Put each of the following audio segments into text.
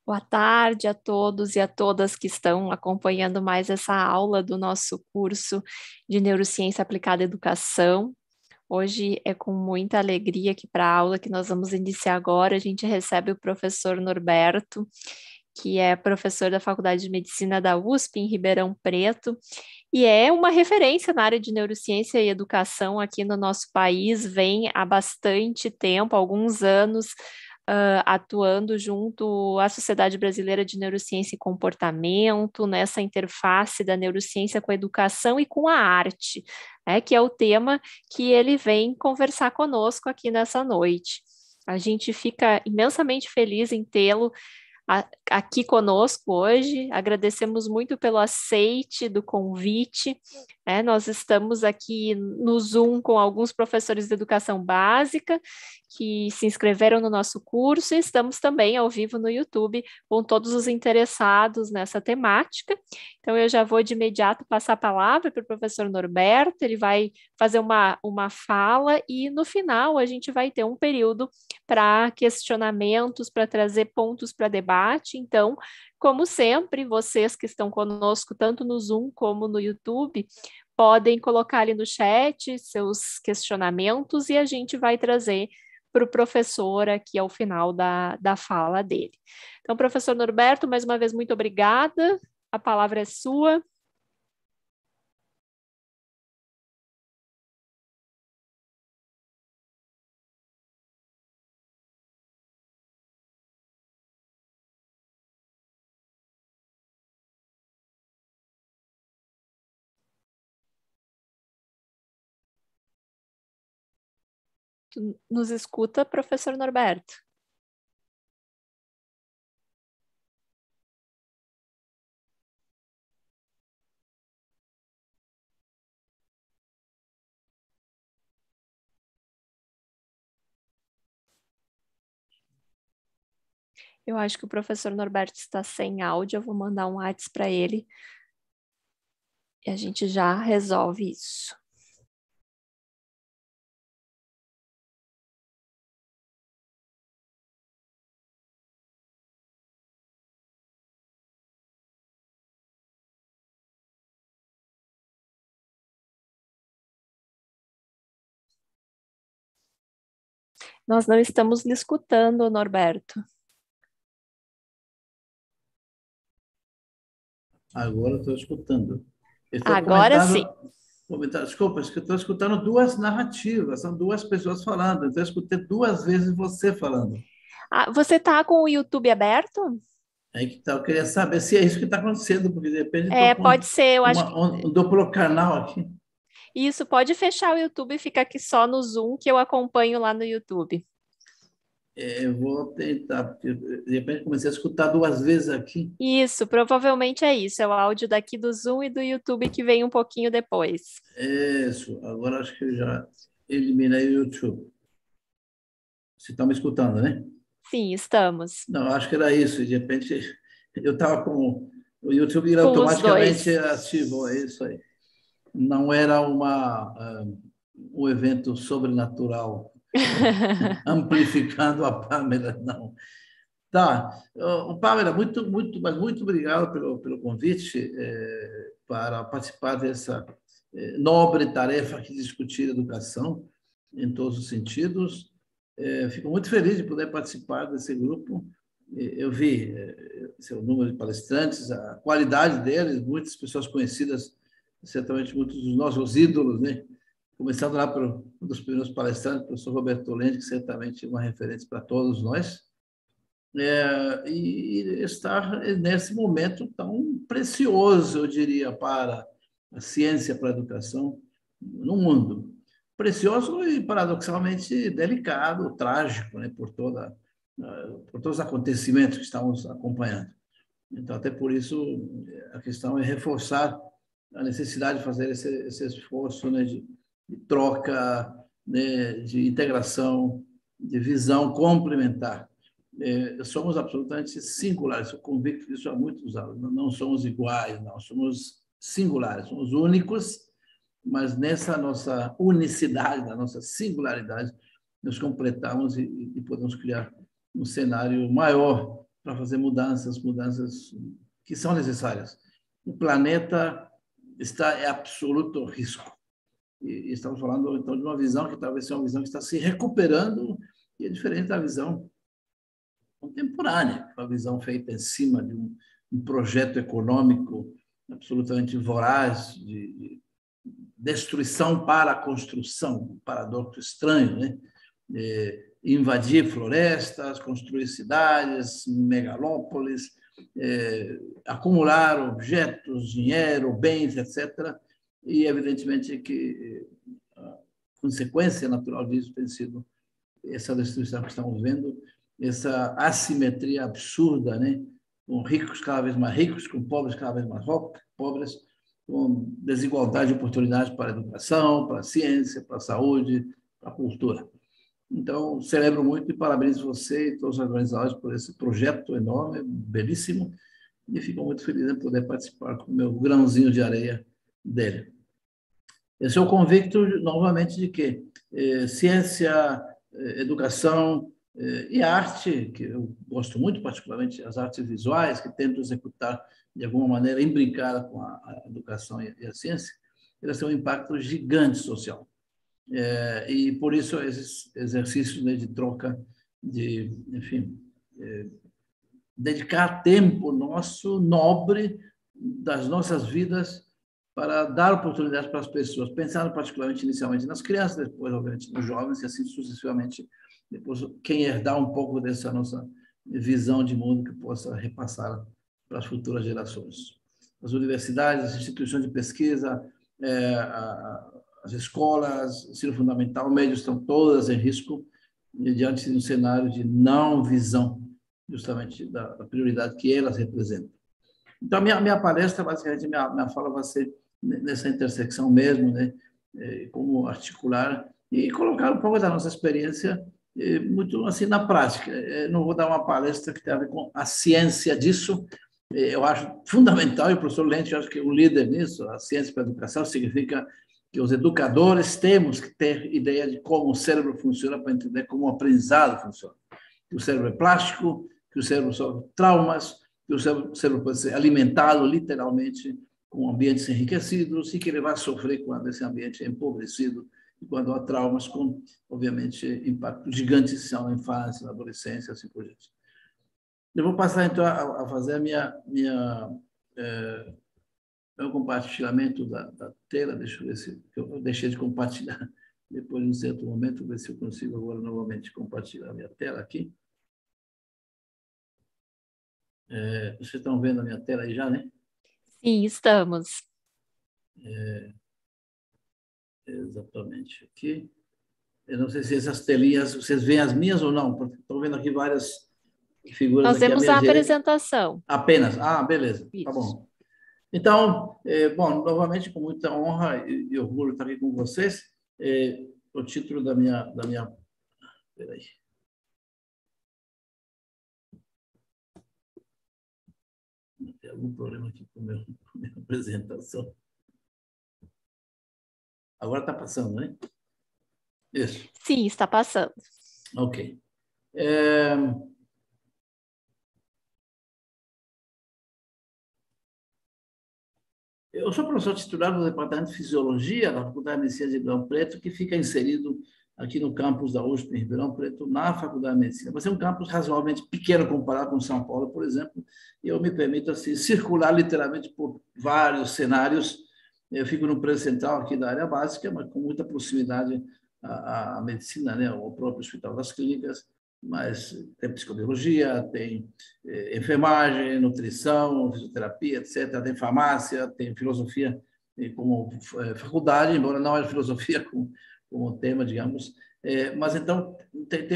Boa tarde a todos e a todas que estão acompanhando mais essa aula do nosso curso de Neurociência Aplicada à Educação. Hoje é com muita alegria que para a aula que nós vamos iniciar agora, a gente recebe o professor Norberto, que é professor da Faculdade de Medicina da USP, em Ribeirão Preto, e é uma referência na área de neurociência e educação aqui no nosso país, vem há bastante tempo, alguns anos, atuando junto à Sociedade Brasileira de Neurociência e Comportamento, nessa interface da neurociência com a educação e com a arte, né, que é o tema que ele vem conversar conosco aqui nessa noite. A gente fica imensamente feliz em tê-lo aqui conosco hoje. Agradecemos muito pelo aceite do convite. Nós estamos aqui no Zoom com alguns professores de educação básica que se inscreveram no nosso curso e estamos também ao vivo no YouTube com todos os interessados nessa temática. Então, eu já vou de imediato passar a palavra para o professor Norberto, ele vai fazer uma fala e no final a gente vai ter um período para questionamentos, para trazer pontos para debate. Então, como sempre, vocês que estão conosco, tanto no Zoom como no YouTube, podem colocar ali no chat seus questionamentos e a gente vai trazer para o professor aqui ao final da fala dele. Então, professor Norberto, mais uma vez, muito obrigada. A palavra é sua. Nos escuta, professor Norberto? Eu acho que o professor Norberto está sem áudio, eu vou mandar um WhatsApp para ele e a gente já resolve isso. Nós não estamos lhe escutando, Norberto. Agora estou escutando. Agora sim. Desculpa, acho que estou escutando duas narrativas, são duas pessoas falando. Então, eu escutei duas vezes você falando. Você está com o YouTube aberto? Aí que tá, eu queria saber se é isso que está acontecendo, porque de repente estou Pode com ser, eu acho que um duplo canal aqui. isso, pode fechar o YouTube e ficar aqui só no Zoom que eu acompanho lá no YouTube. Eu vou tentar, porque de repente comecei a escutar duas vezes aqui. Isso, provavelmente é isso, é o áudio daqui do Zoom e do YouTube que vem um pouquinho depois. Isso, agora acho que eu já eliminei o YouTube. Você está me escutando, né? Sim, estamos. Não, acho que era isso. De repente, eu estava com o YouTube era Com os automaticamente dois. ativo, é isso aí. Não era um evento sobrenatural amplificando a Pamela, não. Tá, Pamela, mas muito obrigado pelo convite para participar dessa nobre tarefa aqui de discutir educação em todos os sentidos. Fico muito feliz de poder participar desse grupo. Eu vi seu número de palestrantes, a qualidade deles, muitas pessoas conhecidas, certamente muitos dos nossos ídolos, né? Começando lá por um dos primeiros palestrantes, o professor Roberto Lende, que certamente é uma referência para todos nós. E estar nesse momento tão precioso, eu diria, para a ciência, para a educação no mundo. Precioso e, paradoxalmente, delicado, trágico, né, por todos os acontecimentos que estamos acompanhando. Então, até por isso, a questão é reforçar a necessidade de fazer esse esforço, né, de troca, né, de integração, de visão complementar. Somos absolutamente singulares, sou convicto disso há muitos anos. Não somos iguais, não, somos singulares, somos únicos, mas nessa nossa unicidade, na nossa singularidade, nos completamos e podemos criar um cenário maior para fazer mudanças que são necessárias. O planeta está em absoluto risco. E estamos falando, então, de uma visão que talvez seja uma visão que está se recuperando e é diferente da visão contemporânea, uma visão feita em cima de um projeto econômico absolutamente voraz, de destruição para a construção, um paradoxo estranho, né? Invadir florestas, construir cidades, megalópolis, acumular objetos, dinheiro, bens, etc. E, evidentemente, que a consequência natural disso tem sido essa destruição que estamos vendo, essa assimetria absurda, né? Com ricos cada vez mais ricos, com pobres cada vez mais pobres, com desigualdade de oportunidades para a educação, para a ciência, para a saúde, para a cultura. Então, celebro muito e parabenizo você e todos os organizadores por esse projeto enorme, belíssimo, e fico muito feliz em poder participar com o meu grãozinho de areia dele. Eu sou convicto, novamente, de que ciência, educação e arte, que eu gosto muito, particularmente as artes visuais, que tento executar de alguma maneira imbricada com a educação e a ciência, elas têm um impacto gigante social. E por isso esses exercícios, né, de troca, enfim, dedicar tempo nosso nobre das nossas vidas para dar oportunidades para as pessoas, pensando particularmente inicialmente nas crianças, depois obviamente nos jovens e assim sucessivamente, depois quem herdar um pouco dessa nossa visão de mundo que possa repassar para as futuras gerações. As universidades, as instituições de pesquisa, as escolas, ensino fundamental, médio, estão todas em risco diante de um cenário de não visão, justamente da prioridade que elas representam. Então, minha palestra, basicamente, minha fala vai ser nessa intersecção mesmo, né? Como articular e colocar um pouco da nossa experiência muito assim na prática. Não vou dar uma palestra que tem a ver com a ciência disso. Eu acho fundamental, e o professor Lente, eu acho que é o líder nisso, a ciência para a educação significa que os educadores temos que ter ideia de como o cérebro funciona para entender como o aprendizado funciona. Que o cérebro é plástico, que o cérebro sofre traumas, que o cérebro pode ser alimentado literalmente com ambientes enriquecidos e que ele vai sofrer quando esse ambiente é empobrecido e quando há traumas com, obviamente, impactos gigantes na infância, na adolescência, assim por diante. Eu vou passar, então, a fazer meu compartilhamento da tela. Deixa eu ver se eu deixei de compartilhar depois de um certo momento, ver se eu consigo agora novamente compartilhar a minha tela aqui. Vocês estão vendo a minha tela aí já, né? Sim, estamos. Exatamente aqui. Eu não sei se essas telinhas, vocês veem as minhas ou não, porque estou vendo aqui várias figuras. Nós aqui à vemos minha a direita. apresentação. Apenas. Ah, beleza. Isso. Tá bom. Então, bom, novamente, com muita honra e orgulho estar aqui com vocês. O título da minha... Peraí. Tem algum problema aqui com a minha apresentação. Agora está passando, né? Isso. Sim, está passando. Ok. Eu sou professor titular do Departamento de Fisiologia da Faculdade de Medicina de Ribeirão Preto, que fica inserido aqui no campus da USP em Ribeirão Preto, na Faculdade de Medicina. Vai ser um campus razoavelmente pequeno comparado com São Paulo, por exemplo, e eu me permito assim, circular literalmente por vários cenários. Eu fico no prédio central aqui da área básica, mas com muita proximidade à medicina, né, ao próprio Hospital das Clínicas, mas tem psicobiologia, tem enfermagem, nutrição, fisioterapia, etc. Tem farmácia, tem filosofia como faculdade, embora não haja filosofia como tema, digamos. Mas, então, tem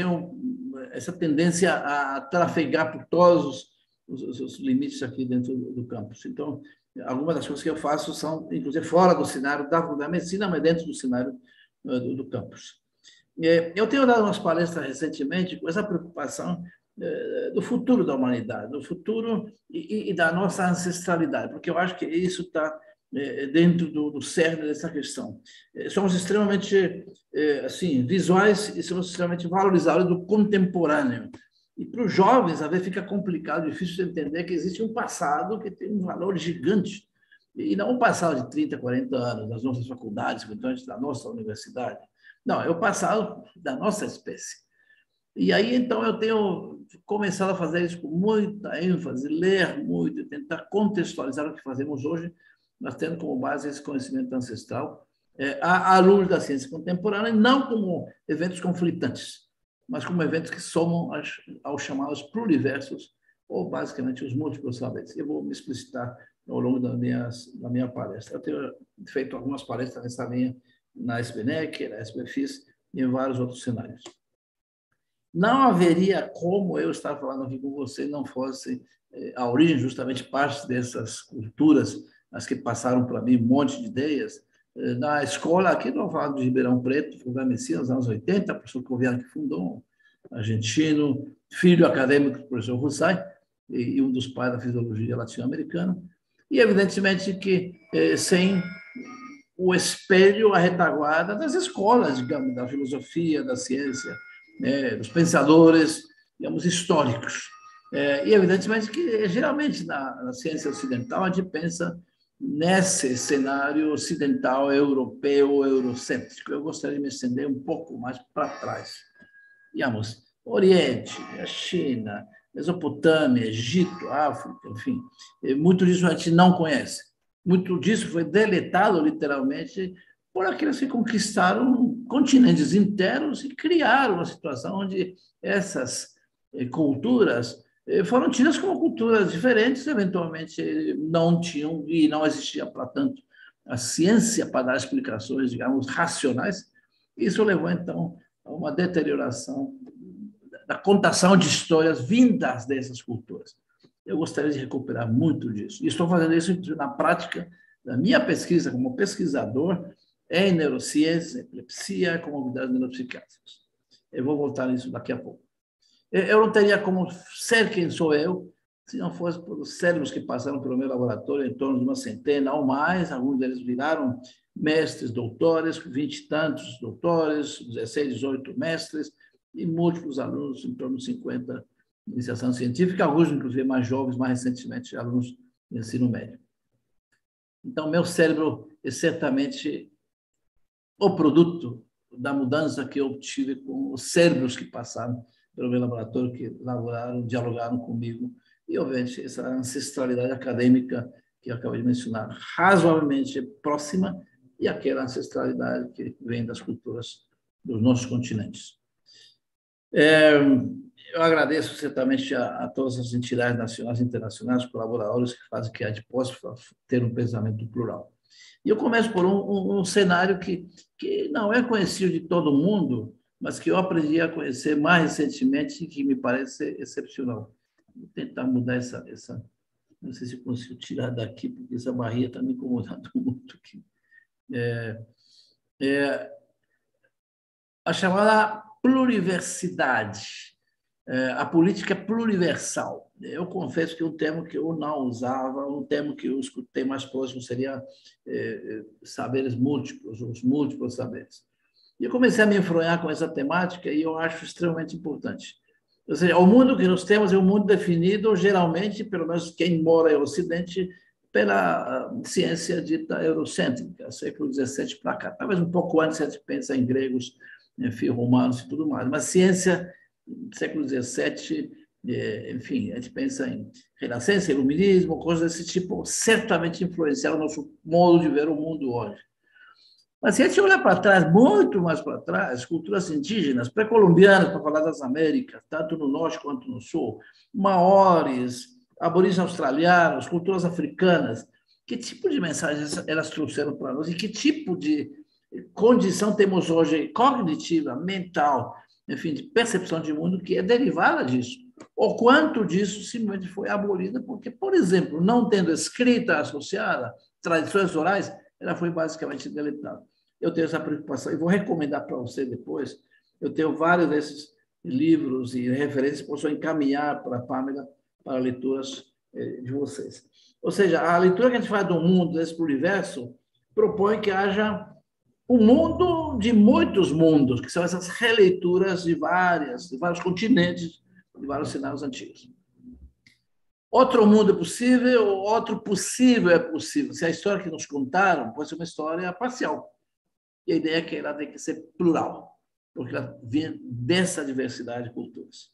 essa tendência a trafegar por todos os limites aqui dentro do campus. Então, algumas das coisas que eu faço são, inclusive, fora do cenário da Faculdade de Medicina, mas dentro do cenário do campus. Eu tenho dado umas palestras recentemente com essa preocupação do futuro da humanidade, do futuro e da nossa ancestralidade, porque eu acho que isso está dentro do cerne dessa questão. Somos extremamente assim, visuais e somos extremamente valorizados do contemporâneo. E para os jovens, às vezes, fica complicado, difícil de entender que existe um passado que tem um valor gigante. E não um passado de 30, 40 anos, das nossas faculdades, da nossa universidade. Não, é o passado da nossa espécie. E aí, então, eu tenho começado a fazer isso com muita ênfase, ler muito, tentar contextualizar o que fazemos hoje, mas tendo como base esse conhecimento ancestral, à luz da ciência contemporânea, e não como eventos conflitantes, mas como eventos que somam aos chamados pluriversos, ou basicamente os múltiplos saberes. Eu vou me explicitar ao longo da minha palestra. Eu tenho feito algumas palestras nessa linha na SBNEC, na SBFIS e em vários outros cenários. Não haveria como eu estar falando aqui com você não fosse a origem, justamente parte dessas culturas, as que passaram para mim um monte de ideias. Na escola aqui no Vale de Ribeirão Preto, fundada Messias, nos anos 80, o professor Coviano que fundou, argentino, filho acadêmico do professor Russai, e um dos pais da fisiologia latino-americana. E, evidentemente, que sem o espelho, a retaguarda das escolas, digamos, da filosofia, da ciência, dos pensadores, digamos, históricos. E, evidentemente, que geralmente na ciência ocidental a gente pensa nesse cenário ocidental, europeu, eurocêntrico. Eu gostaria de me estender um pouco mais para trás. Digamos, Oriente, a China, Mesopotâmia, Egito, África, enfim, muito disso a gente não conhece. Muito disso foi deletado, literalmente, por aqueles que conquistaram continentes inteiros e criaram uma situação onde essas culturas foram tidas como culturas diferentes, eventualmente não tinham e não existia, para tanto, a ciência para dar explicações, digamos, racionais. Isso levou, então, a uma deterioração da contação de histórias vindas dessas culturas. Eu gostaria de recuperar muito disso. E estou fazendo isso na prática da minha pesquisa como pesquisador em neurociência, epilepsia, comorbidades neuropsiquiátricas. Eu vou voltar nisso daqui a pouco. Eu não teria como ser quem sou eu se não fosse pelos cérebros que passaram pelo meu laboratório, em torno de uma centena ou mais. Alguns deles viraram mestres, doutores, 20 e tantos doutores, 16, 18 mestres, e múltiplos alunos, em torno de 50 de iniciação científica, alguns, inclusive, mais jovens, mais recentemente, alunos de ensino médio. Então, meu cérebro é certamente o produto da mudança que eu tive com os cérebros que passaram pelo meu laboratório, que elaboraram, dialogaram comigo, e, obviamente, essa ancestralidade acadêmica que eu acabei de mencionar, razoavelmente próxima, e aquela ancestralidade que vem das culturas dos nossos continentes. Eu agradeço certamente a todas as entidades nacionais e internacionais, colaboradores que fazem que a gente possa ter um pensamento plural. E eu começo por um cenário que não é conhecido de todo mundo, mas que eu aprendi a conhecer mais recentemente e que me parece excepcional. Vou tentar mudar essa não sei se eu consigo tirar daqui, porque essa barriga está me incomodando muito aqui. A chamada pluriversidade. A política pluriversal. Eu confesso que é um termo que eu não usava, um termo que eu escutei mais próximo seria saberes múltiplos, os múltiplos saberes. E eu comecei a me enfronhar com essa temática e eu acho extremamente importante. Ou seja, o mundo que nós temos é um mundo definido, geralmente, pelo menos quem mora no Ocidente, pela ciência dita eurocêntrica, século XVII para cá. Talvez um pouco antes a gente pensa em gregos, enfim, romanos e tudo mais. Mas ciência, século XVII, enfim, a gente pensa em renascença, iluminismo, coisas desse tipo, certamente influenciaram o nosso modo de ver o mundo hoje. Mas se a gente olhar para trás, muito mais para trás, culturas indígenas, pré-colombianas, para falar das Américas, tanto no norte quanto no sul, maores, aborígenes australianos, culturas africanas, que tipo de mensagens elas trouxeram para nós e que tipo de condição temos hoje cognitiva, mental, enfim, de percepção de mundo que é derivada disso? Ou quanto disso simplesmente foi abolida porque, por exemplo, não tendo escrita associada, tradições orais, ela foi basicamente deletada. Eu tenho essa preocupação e vou recomendar para você depois. Eu tenho vários desses livros e referências que posso encaminhar para a Pamela para leituras de vocês. Ou seja, a leitura que a gente faz do mundo, desse universo, propõe que haja um mundo de muitos mundos, que são essas releituras de vários continentes, de vários cenários antigos. Outro mundo é possível, outro possível é possível. Se a história que nos contaram pode ser uma história parcial. E a ideia é que ela tem que ser plural, porque ela vem dessa diversidade de culturas.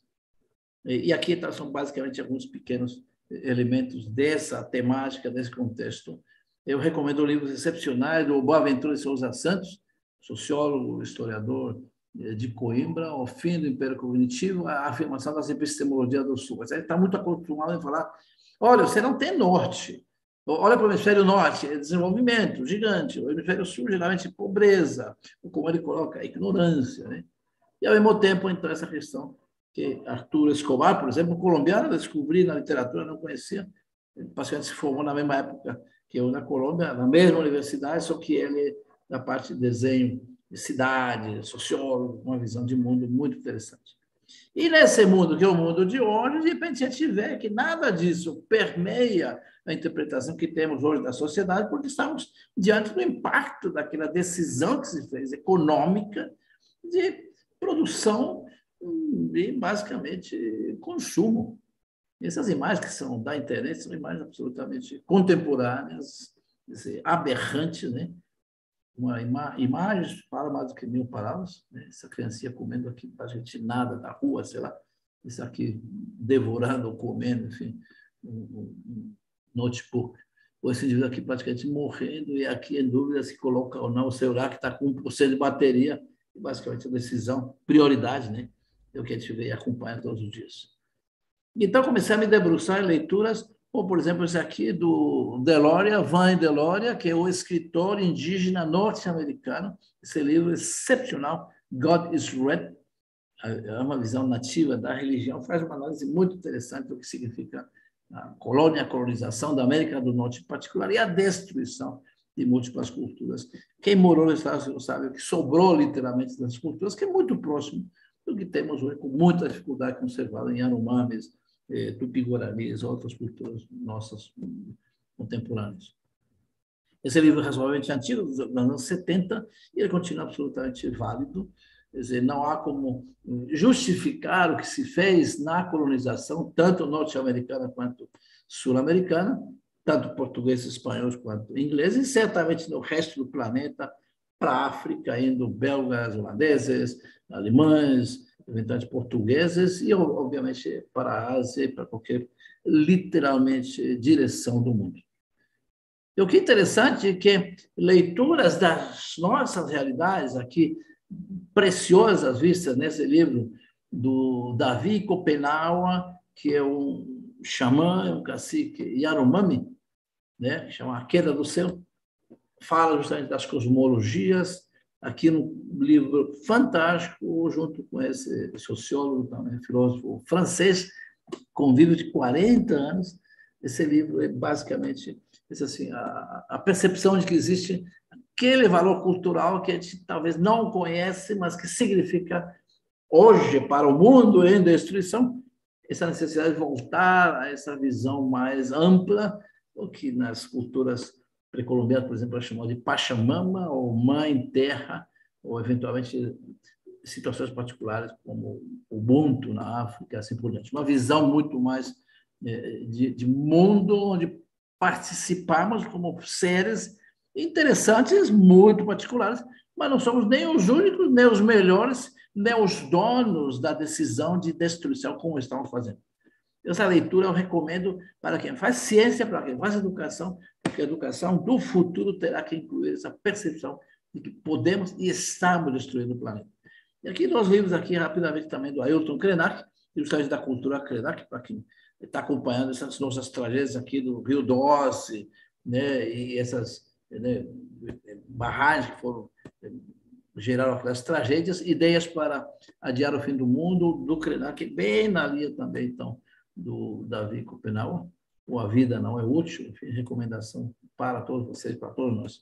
E aqui são basicamente alguns pequenos elementos dessa temática, desse contexto. Eu recomendo livros excepcionais do Boaventura de Souza Santos, sociólogo, historiador de Coimbra, O Fim do Império Cognitivo, a afirmação das epistemologias do Sul. Ele está muito acostumado a falar, olha, você não tem norte. Olha para o hemisfério norte, é desenvolvimento gigante. O hemisfério sul, geralmente, pobreza, ou como ele coloca, ignorância. Né? E, ao mesmo tempo, então, essa questão que Arturo Escobar, por exemplo, colombiano, eu descobri na literatura, não conhecia, ele praticamente se formou na mesma época que eu na Colômbia, na mesma universidade, só que ele é da parte de desenho de cidade, sociólogo, uma visão de mundo muito interessante. E nesse mundo, que é o mundo de hoje, de repente a gente vê que nada disso permeia a interpretação que temos hoje da sociedade, porque estamos diante do impacto daquela decisão que se fez econômica de produção e, basicamente, consumo. Essas imagens que são da internet são imagens absolutamente contemporâneas, aberrantes, né? Imagens fala mais do que 1000 palavras. Né? Essa criancinha comendo aqui para a gente nada da rua, sei lá. Isso aqui devorando ou comendo, enfim, um notebook. Ou esse indivíduo aqui praticamente morrendo e aqui em dúvida se coloca ou não o celular que está com 1% de bateria. E basicamente a decisão, prioridade, né? É o que a gente vê e acompanha todos os dias. Então, comecei a me debruçar em leituras, como, por exemplo, esse aqui do Deloria, Van Deloria, que é o escritor indígena norte-americano. Esse livro é excepcional, God is Red, é uma visão nativa da religião, faz uma análise muito interessante do que significa a colônia, a colonização da América do Norte em particular e a destruição de múltiplas culturas. Quem morou nos Estados Unidos sabe o que sobrou literalmente das culturas, que é muito próximo do que temos hoje, com muita dificuldade conservada em Yanomamis, Tupi-Guaranis, outras culturas nossas contemporâneas. Esse livro é razoavelmente antigo, dos anos 70, e ele continua absolutamente válido. Quer dizer, não há como justificar o que se fez na colonização, tanto norte-americana quanto sul-americana, tanto portugueses, espanhóis quanto ingleses, e certamente no resto do planeta, para a África, indo belgas, holandeses, alemães, eventualmente portugueses, e, obviamente, para a Ásia e para qualquer, literalmente, direção do mundo. E o que é interessante é que leituras das nossas realidades aqui, preciosas vistas nesse livro do Davi Kopenawa, que é um xamã, um cacique Yanomami, né, que chama A Queda do Céu, fala justamente das cosmologias, aqui no livro fantástico, junto com esse sociólogo, também filósofo francês, convívio de 40 anos. Esse livro é basicamente assim, a percepção de que existe aquele valor cultural que a gente talvez não conhece, mas que significa hoje para o mundo em destruição, essa necessidade de voltar a essa visão mais ampla, o que nas culturas pré-colombianas, por exemplo, é chamado de Pachamama, ou Mãe Terra, ou eventualmente situações particulares como o Ubuntu na África, assim por diante. Uma visão muito mais de mundo onde participamos como seres interessantes, muito particulares, mas não somos nem os únicos, nem os melhores, nem os donos da decisão de destruição, como estamos fazendo. Essa leitura eu recomendo para quem faz ciência, para quem faz educação, porque a educação do futuro terá que incluir essa percepção de que podemos e estamos destruindo o planeta. E aqui dois livros, aqui rapidamente também, do Ailton Krenak, Ilustrações da Cultura Krenak, para quem está acompanhando essas nossas tragédias aqui do Rio Doce, né, e essas, né, barragens que foram geraram aquelas tragédias, ideias para adiar o fim do mundo, do Krenak, bem na linha também, então, do Davi Kopenawa, ou A Vida Não é Útil, enfim, recomendação para todos vocês, para todos nós.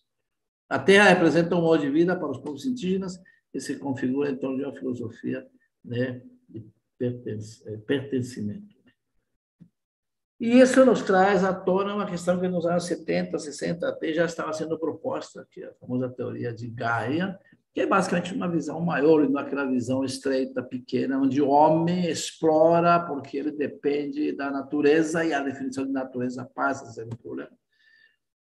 A Terra representa um modo de vida para os povos indígenas que se configura em torno de uma filosofia, né, de pertencimento. E isso nos traz à tona uma questão que nos anos 70, 60 até já estava sendo proposta, que é a famosa teoria de Gaia, que é basicamente uma visão maior e não aquela visão estreita, pequena, onde o homem explora porque ele depende da natureza e a definição de natureza passa a ser um problema.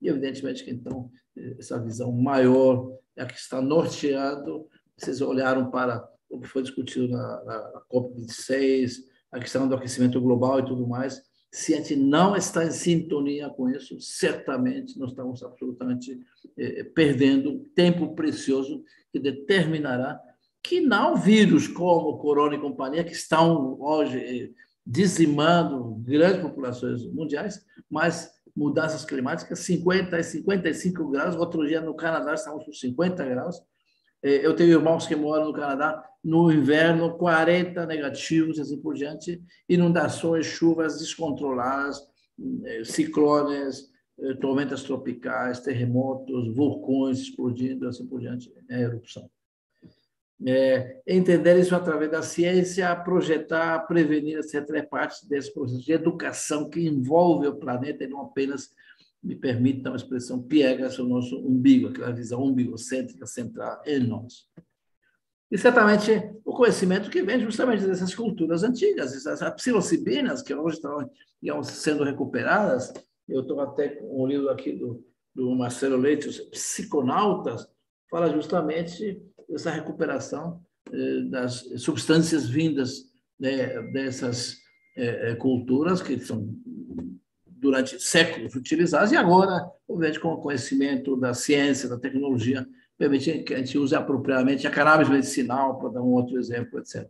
E, evidentemente, que, então, essa visão maior é a que está norteando. Vocês olharam para o que foi discutido na COP26, a questão do aquecimento global e tudo mais. Se a gente não está em sintonia com isso, certamente nós estamos absolutamente perdendo tempo precioso que determinará que não vírus como o corona e companhia, que estão hoje dizimando grandes populações mundiais, mas mudanças climáticas, 50 e 55 graus. Outro dia no Canadá estamos com 50 graus. Eu tenho irmãos que moram no Canadá, no inverno, 40 negativos, assim por diante, inundações, chuvas descontroladas, ciclones, tormentas tropicais, terremotos, vulcões explodindo, assim por diante, erupção. Entender isso através da ciência, projetar, prevenir, etc., é parte desse processo de educação que envolve o planeta e não apenas, me permitam a expressão, piegas o nosso umbigo, aquela visão umbigocêntrica central em nós. E, certamente, o conhecimento que vem justamente dessas culturas antigas, as psilocibinas, que hoje estão, digamos, sendo recuperadas. Eu estou até com um livro aqui do Marcelo Leite, Os Psiconautas, fala justamente dessa recuperação das substâncias vindas dessas culturas que são durante séculos utilizadas, e agora, obviamente, com o conhecimento da ciência, da tecnologia, permite que a gente use apropriadamente a cannabis medicinal, para dar um outro exemplo, etc.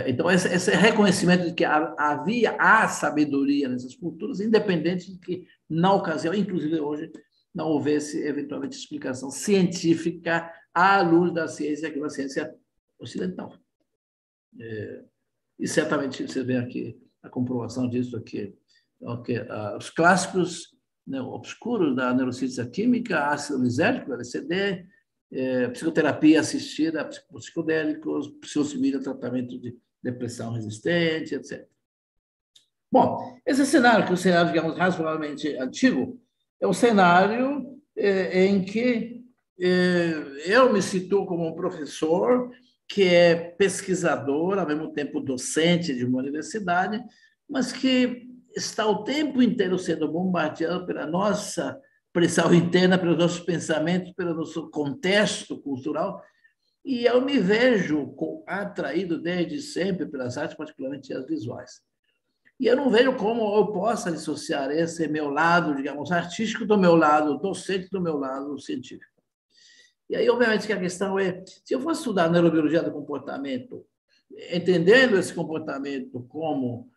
Então, esse reconhecimento de que há sabedoria nessas culturas, independente de que, na ocasião, inclusive hoje, não houvesse, eventualmente, explicação científica à luz da ciência, que é uma ciência ocidental. E, certamente, você vê aqui a comprovação disso aqui. Os clássicos, né, obscuros da neurociência química, ácido lisérgico, LSD, psicoterapia assistida por psicodélicos, psilocibina, tratamento de depressão resistente, etc. Bom, esse cenário, que é um cenário, digamos, razoavelmente antigo, é um cenário em que eu me situo como um professor que é pesquisador, ao mesmo tempo docente de uma universidade, mas que está o tempo inteiro sendo bombardeado pela nossa pressão interna, pelos nossos pensamentos, pelo nosso contexto cultural, e eu me vejo atraído desde sempre pelas artes, particularmente as visuais. E eu não vejo como eu possa dissociar esse meu lado, digamos, artístico do meu lado, docente do meu lado científico. E aí, obviamente, que a questão é, se eu fosse estudar neurobiologia do comportamento, entendendo esse comportamento como,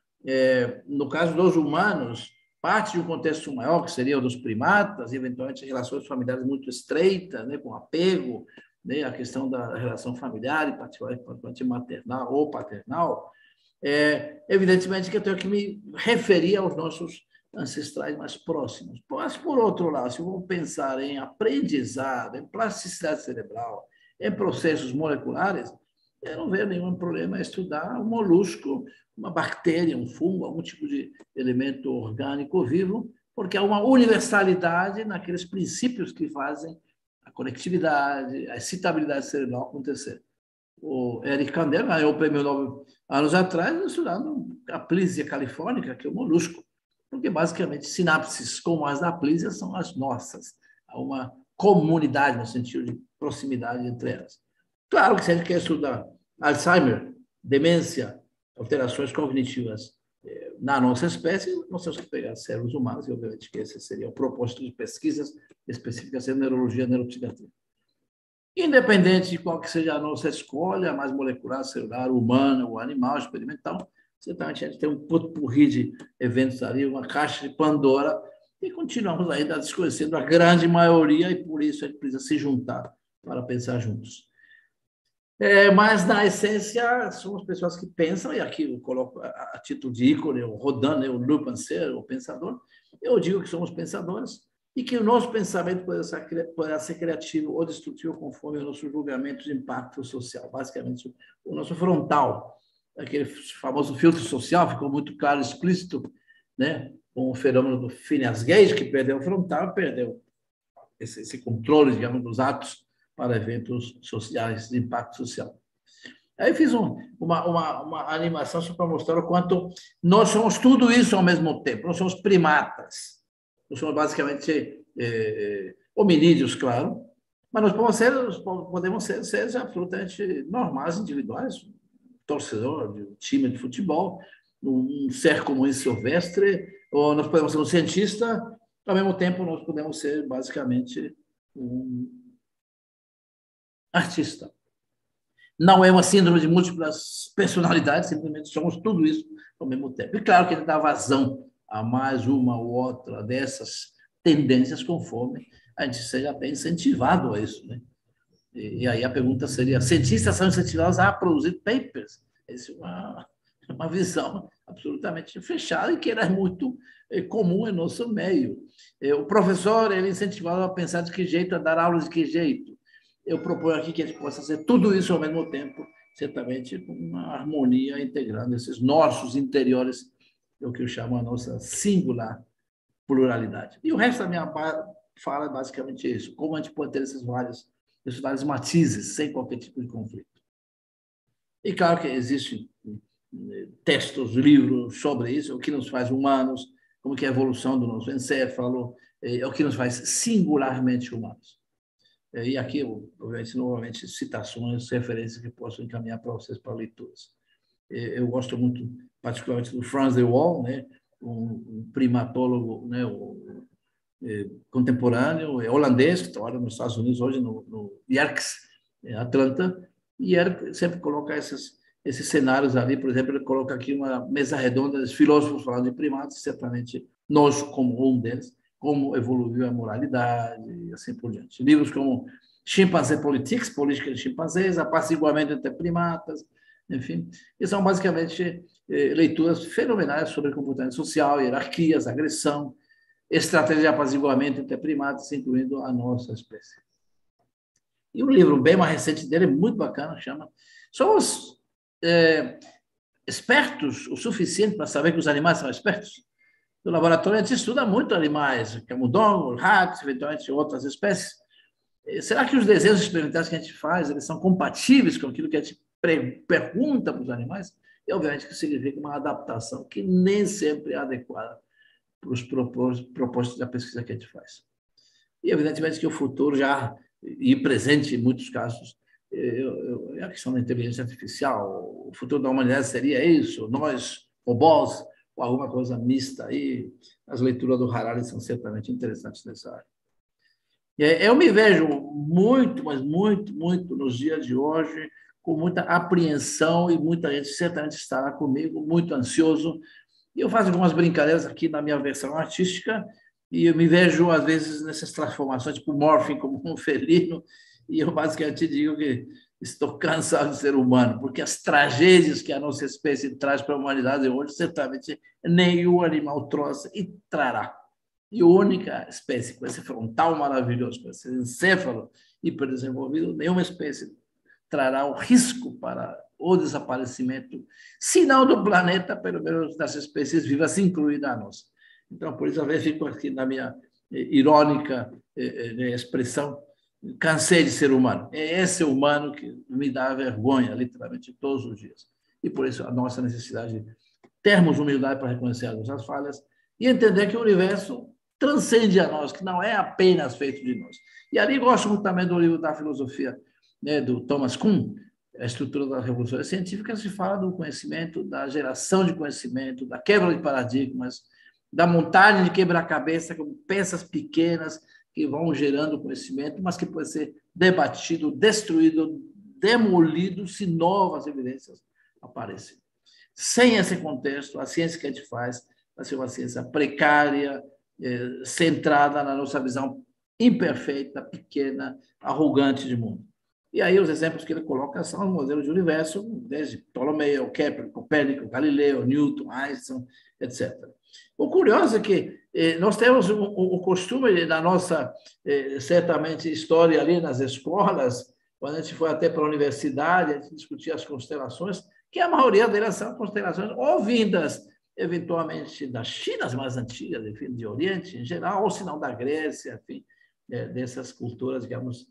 no caso dos humanos, parte de um contexto maior, que seria o dos primatas, eventualmente relações familiares muito estreitas, né, com apego, né, a questão da relação familiar, particularmente maternal ou paternal, evidentemente que eu tenho que me referir aos nossos ancestrais mais próximos. Mas, por outro lado, se eu vou pensar em aprendizado, em plasticidade cerebral, em processos moleculares, eu não vejo nenhum problema em estudar um molusco, uma bactéria, um fungo, algum tipo de elemento orgânico vivo, porque há uma universalidade naqueles princípios que fazem a conectividade, a excitabilidade cerebral acontecer. O Eric Kandel ganhou o prêmio Nobel anos atrás estudando a Plísia californica, que é o molusco, porque basicamente sinapses como as da Plísia são as nossas. Há uma comunidade no sentido de proximidade entre elas. Claro que se a gente quer estudar Alzheimer, demência, alterações cognitivas na nossa espécie, nós temos que pegar cérebros humanos, e obviamente que esse seria o propósito de pesquisas específicas em neurologia e neuropsiquiatria. Independente de qual que seja a nossa escolha, mais molecular, celular, humana ou animal, experimental, certamente a gente tem um potpourri de eventos ali, uma caixa de Pandora, e continuamos ainda desconhecendo a grande maioria, e por isso a gente precisa se juntar para pensar juntos. Mas, na essência, somos pessoas que pensam, e aqui eu coloco a título de ícone, o Rodin, o Le Penseur, o pensador, eu digo que somos pensadores, e que o nosso pensamento poderá ser criativo ou destrutivo conforme o nosso julgamento de impacto social. Basicamente, o nosso frontal, aquele famoso filtro social, ficou muito claro, explícito, né, com o fenômeno do Phineas Gage, que perdeu o frontal, perdeu esse controle, digamos, dos atos para eventos sociais, de impacto social. Aí fiz uma animação só para mostrar o quanto nós somos tudo isso ao mesmo tempo. Nós somos primatas. Nós somos basicamente hominídeos, claro, mas nós podemos ser seres absolutamente normais, individuais, um torcedor de um time de futebol, um ser como esse silvestre, ou nós podemos ser um cientista, ao mesmo tempo nós podemos ser basicamente um artista. Não é uma síndrome de múltiplas personalidades, simplesmente somos tudo isso ao mesmo tempo. E claro que ele dá vazão a mais uma ou outra dessas tendências conforme a gente seja até incentivado a isso, né? E aí a pergunta seria: cientistas são incentivados a produzir papers? Essa é uma visão absolutamente fechada e que era muito comum em nosso meio. O professor ele é incentivado a pensar de que jeito, a dar aulas de que jeito. Eu proponho aqui que a gente possa fazer tudo isso ao mesmo tempo, certamente com uma harmonia integrando esses nossos interiores, é o que eu chamo a nossa singular pluralidade. E o resto da minha fala é basicamente isso: como a gente pode ter esses vários matizes sem qualquer tipo de conflito. E claro que existem textos, livros sobre isso, o que nos faz humanos, como que é a evolução do nosso encéfalo, o que nos faz singularmente humanos. E aqui, obviamente, novamente, citações, referências que posso encaminhar para vocês para leituras. Eu gosto muito, particularmente, do Frans de Waal, né, um primatólogo, né, contemporâneo, holandês, que trabalha nos Estados Unidos hoje, no IARCS, Atlanta, e ele sempre coloca esses cenários ali. Por exemplo, ele coloca aqui uma mesa redonda de filósofos falando de primatas, certamente nós, como um deles, como evoluiu a moralidade e assim por diante. Livros como Chimpanzee Politics, Política de Chimpanzés, Apaciguamento entre Primatas, enfim, e são basicamente leituras fenomenais sobre comportamento social, hierarquias, agressão, estratégia de apaziguamento entre primatas, incluindo a nossa espécie. E um livro bem mais recente dele, muito bacana, chama Somos espertos o suficiente para saber que os animais são espertos? No laboratório a gente estuda muito animais, camundongo, ratos, eventualmente outras espécies. Será que os desenhos experimentais que a gente faz, eles são compatíveis com aquilo que a gente pergunta para os animais? E, obviamente, que significa uma adaptação que nem sempre é adequada para os propósitos da pesquisa que a gente faz. E, evidentemente, que o futuro já, e presente em muitos casos, é a questão da inteligência artificial. O futuro da humanidade seria isso, nós, robôs, ou alguma coisa mista aí. As leituras do Harari são certamente interessantes nessa área. Eu me vejo muito, mas muito, muito nos dias de hoje, com muita apreensão, e muita gente certamente estará comigo, muito ansioso. E eu faço algumas brincadeiras aqui na minha versão artística, e eu me vejo, às vezes, nessas transformações, tipo Morphin como um felino, e eu basicamente digo que estou cansado de ser humano, porque as tragédias que a nossa espécie traz para a humanidade hoje, certamente nenhum animal trouxe e trará. E a única espécie com esse frontal maravilhoso, com esse encéfalo hiperdesenvolvido, nenhuma espécie trará o risco para o desaparecimento, se não do planeta, pelo menos das espécies vivas, incluída a nossa. Então, por isso, às vezes, fico aqui na minha irônica expressão: cansei de ser humano. É esse humano que me dá vergonha, literalmente, todos os dias. E por isso a nossa necessidade de termos humildade para reconhecer as nossas falhas e entender que o universo transcende a nós, que não é apenas feito de nós. E ali gosto muito também do livro da filosofia, né, do Thomas Kuhn, A Estrutura das Revoluções Científicas, se fala do conhecimento, da geração de conhecimento, da quebra de paradigmas, da montagem de quebra-cabeça como peças pequenas que vão gerando conhecimento, mas que pode ser debatido, destruído, demolido se novas evidências aparecem. Sem esse contexto, a ciência que a gente faz vai ser uma ciência precária, centrada na nossa visão imperfeita, pequena, arrogante de mundo. E aí os exemplos que ele coloca são os modelos de universo, desde Ptolomeu, Kepler, Copérnico, Galileu, Newton, Einstein, etc. O curioso é que nós temos o costume da nossa, certamente, história ali nas escolas, quando a gente foi até para a universidade, a gente discutia as constelações, que a maioria delas são constelações ou vindas, eventualmente, das Chinas mais antigas, enfim, de Oriente em geral, ou se não da Grécia, enfim, dessas culturas, digamos,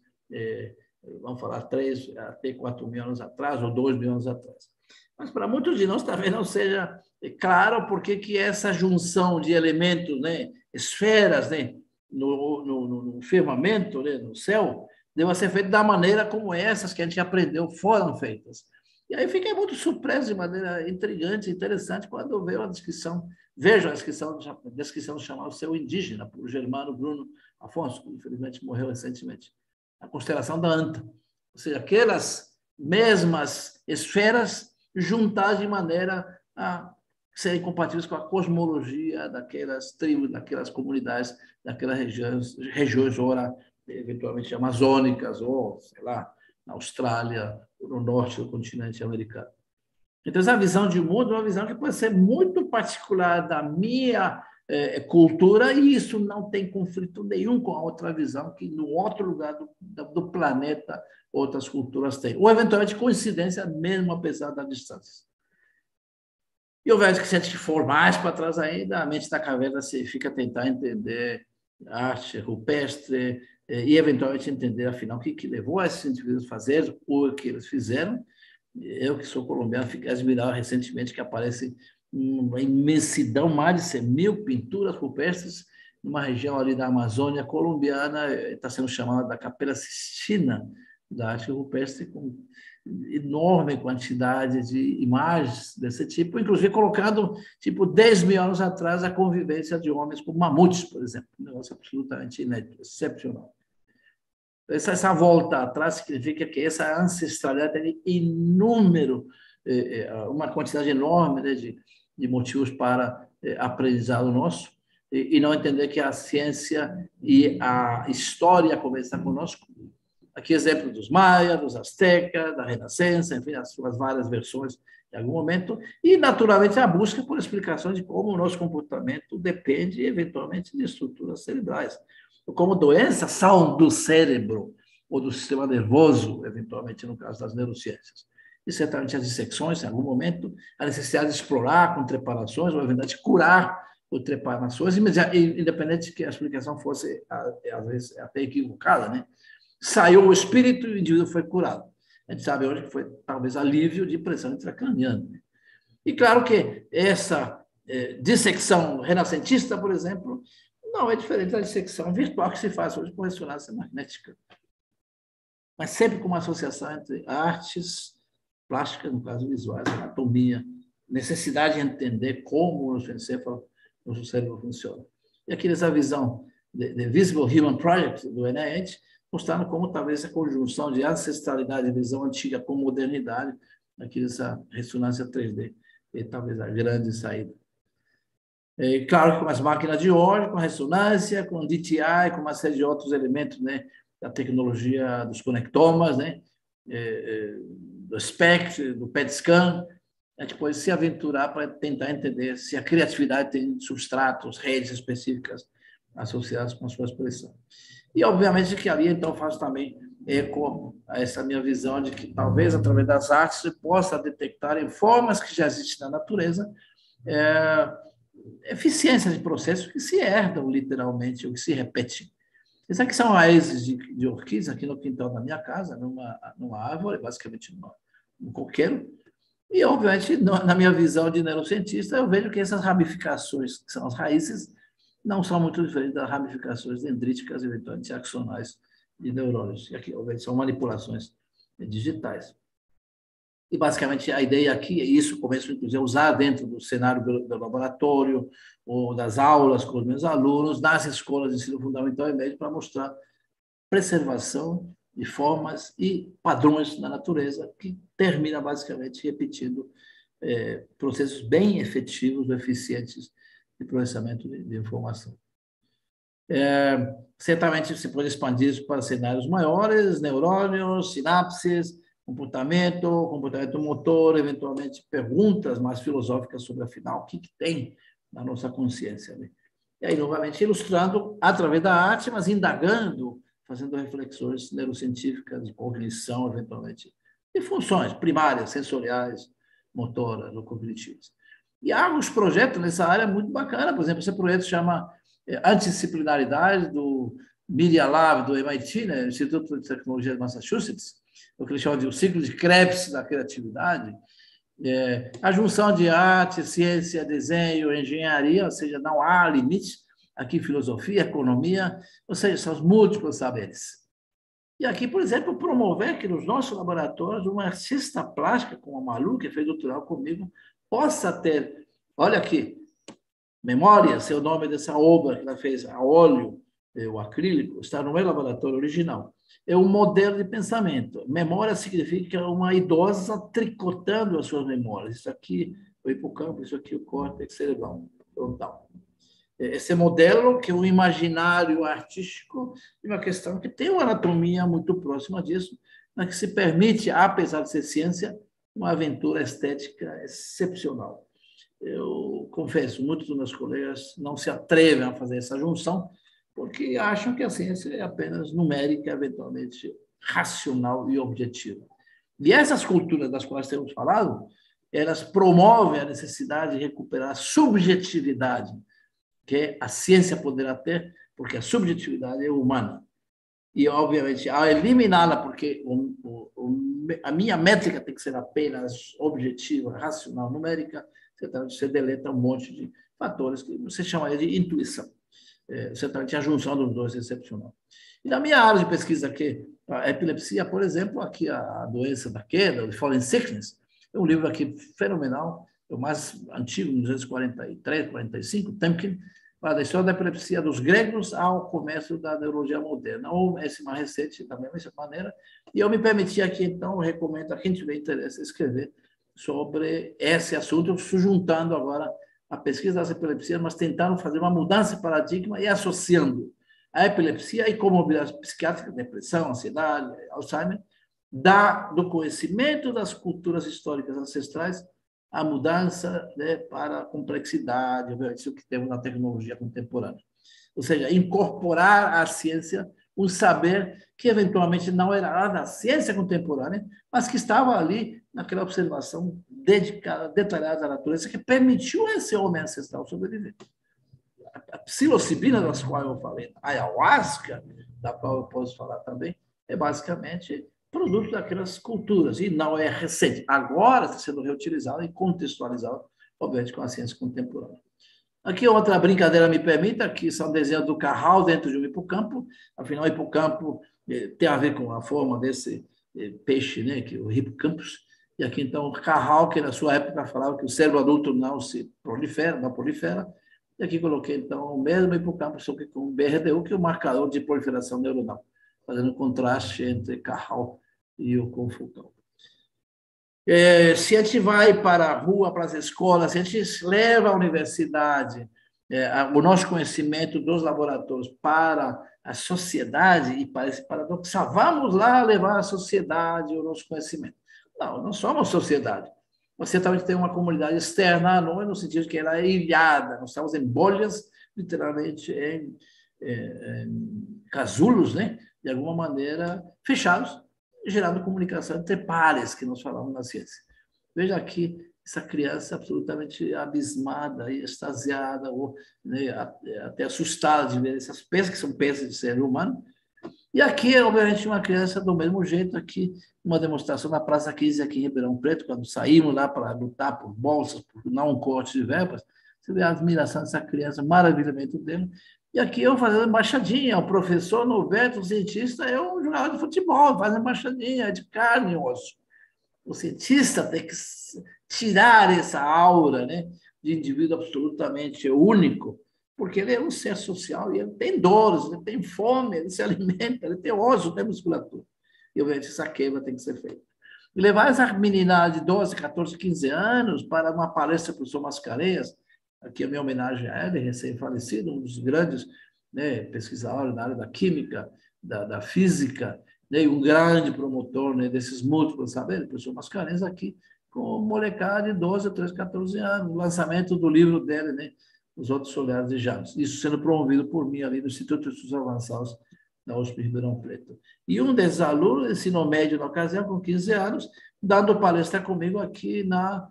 vamos falar 3 até 4 mil anos atrás, ou 2 mil anos atrás. Mas para muitos de nós talvez não seja claro por que essa junção de elementos, né, esferas, né, no firmamento, né, no céu, deva ser feita da maneira como essas que a gente aprendeu foram feitas. E aí fiquei muito surpreso de maneira intrigante, interessante, quando vejo a descrição do chamado Céu Indígena, por Germano Bruno Afonso, que infelizmente morreu recentemente. A constelação da Anta. Ou seja, aquelas mesmas esferas juntadas de maneira a serem compatíveis com a cosmologia daquelas tribos, daquelas comunidades, daquelas regiões ora, eventualmente amazônicas, ou, sei lá, na Austrália, no norte do continente americano. Então, essa visão de mundo é uma visão que pode ser muito particular da minha cultura, e isso não tem conflito nenhum com a outra visão que, no outro lugar do planeta, outras culturas têm. Ou, eventualmente, coincidência, mesmo apesar da distância. E eu vejo que, se a gente for mais para trás ainda, a mente da caverna fica a tentar entender arte rupestre e, eventualmente, entender, afinal, o que levou a esses indivíduos a fazer o que eles fizeram. Eu, que sou colombiano, fiquei admirado recentemente que aparece uma imensidão, mais de 100 mil pinturas rupestres numa região ali da Amazônia colombiana, está sendo chamada da Capela Sistina da arte rupestre, com enorme quantidade de imagens desse tipo, inclusive colocando, tipo, 10 mil anos atrás, a convivência de homens com mamutes, por exemplo, um negócio absolutamente inédito, excepcional. Essa volta atrás significa que essa ancestralidade tem inúmero, uma quantidade enorme, né, de motivos para aprendizado nosso, e não entender que a ciência e a história começam conosco. Aqui exemplo dos maias, dos astecas, da Renascença, enfim, as suas várias versões em algum momento, e naturalmente a busca por explicações de como o nosso comportamento depende eventualmente de estruturas cerebrais, como doenças são do cérebro ou do sistema nervoso, eventualmente no caso das neurociências. E certamente as dissecções, em algum momento, a necessidade de explorar com trepanações, ou eventualmente curar com trepanações, independente que a explicação fosse, às vezes, até equivocada, né? Saiu o espírito e o indivíduo foi curado. A gente sabe hoje que foi, talvez, alívio de pressão intracraniana. E claro que essa dissecção renascentista, por exemplo, não é diferente da dissecção virtual que se faz hoje por ressonância magnética. Mas sempre com uma associação entre artes plásticas, no caso visuais, anatomia, necessidade de entender como o nosso encéfalo, o nosso cérebro funciona. E aqui nessa visão de Visible Human Project, do NIH, mostrando como talvez essa conjunção de ancestralidade e visão antiga com modernidade, aqui nessa ressonância 3D, é talvez a grande saída. E, claro que com as máquinas de hoje, com ressonância, com DTI, com uma série de outros elementos, né, da tecnologia dos conectomas, né, do SPECT, do PET scan, a gente pode se aventurar para tentar entender se a criatividade tem substratos, redes específicas associadas com a sua expressão. E, obviamente, que ali, então, faço também eco a essa minha visão de que, talvez, através das artes, se possa detectar em formas que já existem na natureza eficiências de processos que se herdam, literalmente, ou que se repetem. Esses aqui são raízes de orquídeas, aqui no quintal da minha casa, numa árvore, basicamente num coqueiro. E, obviamente, na minha visão de neurocientista, eu vejo que essas ramificações, que são as raízes, não são muito diferentes das ramificações dendríticas, eventualmente axonais de neurônios. E aqui, obviamente, são manipulações digitais. E, basicamente, a ideia aqui é isso, começo, inclusive, a usar dentro do cenário do laboratório ou das aulas com os meus alunos, nas escolas de ensino fundamental e médio, para mostrar preservação de formas e padrões na natureza, que termina, basicamente, repetindo processos bem efetivos, eficientes de processamento de informação. Certamente, se pode expandir isso para cenários maiores, neurônios, sinapses, comportamento motor, eventualmente perguntas mais filosóficas sobre, afinal, o que tem na nossa consciência. Né? E aí, novamente, ilustrando através da arte, mas indagando, fazendo reflexões neurocientíficas de cognição, eventualmente, de funções primárias, sensoriais, motoras ou cognitivas. E há alguns projetos nessa área muito bacana, por exemplo, esse projeto se chama Antidisciplinaridade, do Media Lab do MIT, né, Instituto de Tecnologia de Massachusetts, o que eles chamam de o ciclo de Krebs da criatividade, a junção de arte, ciência, desenho, engenharia, ou seja, não há limites, aqui filosofia, economia, ou seja, são os múltiplos saberes. E aqui, por exemplo, promover que nos nossos laboratórios uma artista plástica como a Malu, que fez doutorado comigo, possa ter, olha aqui, Memórias, é o nome dessa obra que ela fez a óleo, o acrílico, está no meu laboratório original. É um modelo de pensamento. Memória significa uma idosa tricotando as suas memórias. Isso aqui, o hipocampo, isso aqui, o córtex cerebral frontal. Esse modelo, que é um imaginário artístico, é uma questão que tem uma anatomia muito próxima disso, mas que se permite, apesar de ser ciência, uma aventura estética excepcional. Eu confesso, muitos dos meus colegas não se atrevem a fazer essa junção, porque acham que a ciência é apenas numérica, eventualmente racional e objetiva. E essas culturas das quais temos falado, elas promovem a necessidade de recuperar a subjetividade que a ciência poderá ter, porque a subjetividade é humana. E, obviamente, ao eliminá-la, porque a minha métrica tem que ser apenas objetiva, racional, numérica, você deleta um monte de fatores que você chamaria de intuição. Certamente a junção dos dois é excepcional. E na minha área de pesquisa aqui, a epilepsia, por exemplo, aqui a doença da queda, o Falling Sickness, é um livro aqui fenomenal, é o mais antigo, 1943, 45, Temkin, da história da epilepsia dos gregos ao começo da neurologia moderna, ou esse mais recente, da mesma maneira. E eu me permiti aqui, então, recomendo a quem tiver interesse escrever sobre esse assunto, juntando agora a pesquisa das epilepsias, mas tentando fazer uma mudança de paradigma e associando a epilepsia e comorbidades psiquiátricas, depressão, ansiedade, Alzheimer, do conhecimento das culturas históricas ancestrais, a mudança, né, para a complexidade, isso que temos na tecnologia contemporânea. Ou seja, incorporar à ciência um saber que eventualmente não era lá da ciência contemporânea, mas que estava ali naquela observação dedicada, detalhada da natureza, que permitiu a esse homem ancestral sobreviver. A psilocibina, das quais eu falei, a ayahuasca, da qual eu posso falar também, é basicamente produto daquelas culturas, e não é recente. Agora está sendo reutilizado e contextualizado, obviamente, com a ciência contemporânea. Aqui outra brincadeira me permita, que são desenhos do Carral dentro de um hipocampo. Afinal, o hipocampo tem a ver com a forma desse peixe, né, que é o hippocampus. E aqui, então, o Carral, que na sua época falava que o cérebro adulto não se prolifera, não prolifera. E aqui coloquei, então, o mesmo hipocampo, só que com o BRDU, que é o marcador de proliferação neuronal, fazendo um contraste entre Carral e o Confúcio. Se a gente vai para a rua, para as escolas, se a gente leva à universidade o nosso conhecimento dos laboratórios para a sociedade, e parece paradoxal, vamos lá levar à sociedade o nosso conhecimento. Não, não somos sociedade. Você talvez tem uma comunidade externa, não é no sentido que ela é ilhada, nós estamos em bolhas, literalmente em casulos, né? De alguma maneira fechados, gerando comunicação entre pares, que nós falamos na ciência. Veja aqui essa criança absolutamente abismada e extasiada, ou, né, até assustada de ver essas peças, que são peças de ser humano. E aqui, obviamente, uma criança do mesmo jeito, aqui, uma demonstração na Praça 15, aqui em Ribeirão Preto, quando saímos lá para lutar por bolsas, por não um corte de verbas, você vê a admiração dessa criança, maravilhamento dele. E aqui eu fazendo embaixadinha, o professor Norberto, o cientista, é um jogador de futebol, faz embaixadinha, é de carne e osso. O cientista tem que tirar essa aura, né, de indivíduo absolutamente único, porque ele é um ser social e ele tem dores, ele tem fome, ele se alimenta, ele tem osso, tem musculatura. E, obviamente, essa quebra tem que ser feita. E levar essa menina de 12, 14, 15 anos para uma palestra para o professor Mascarenhas, aqui a minha homenagem a ele, recém-falecido, um dos grandes, né, pesquisadores na área da química, da física, né, e um grande promotor, né, desses múltiplos saberes, o professor Mascarenhas, aqui com molecada de 12, 13, 14 anos, o lançamento do livro dele, né, Os Outros Olhares de James. Isso sendo promovido por mim ali no Instituto de Estudos Avançados da USP Ribeirão Preto. E um desses alunos, ensino médio na ocasião, com 15 anos, dando palestra comigo aqui na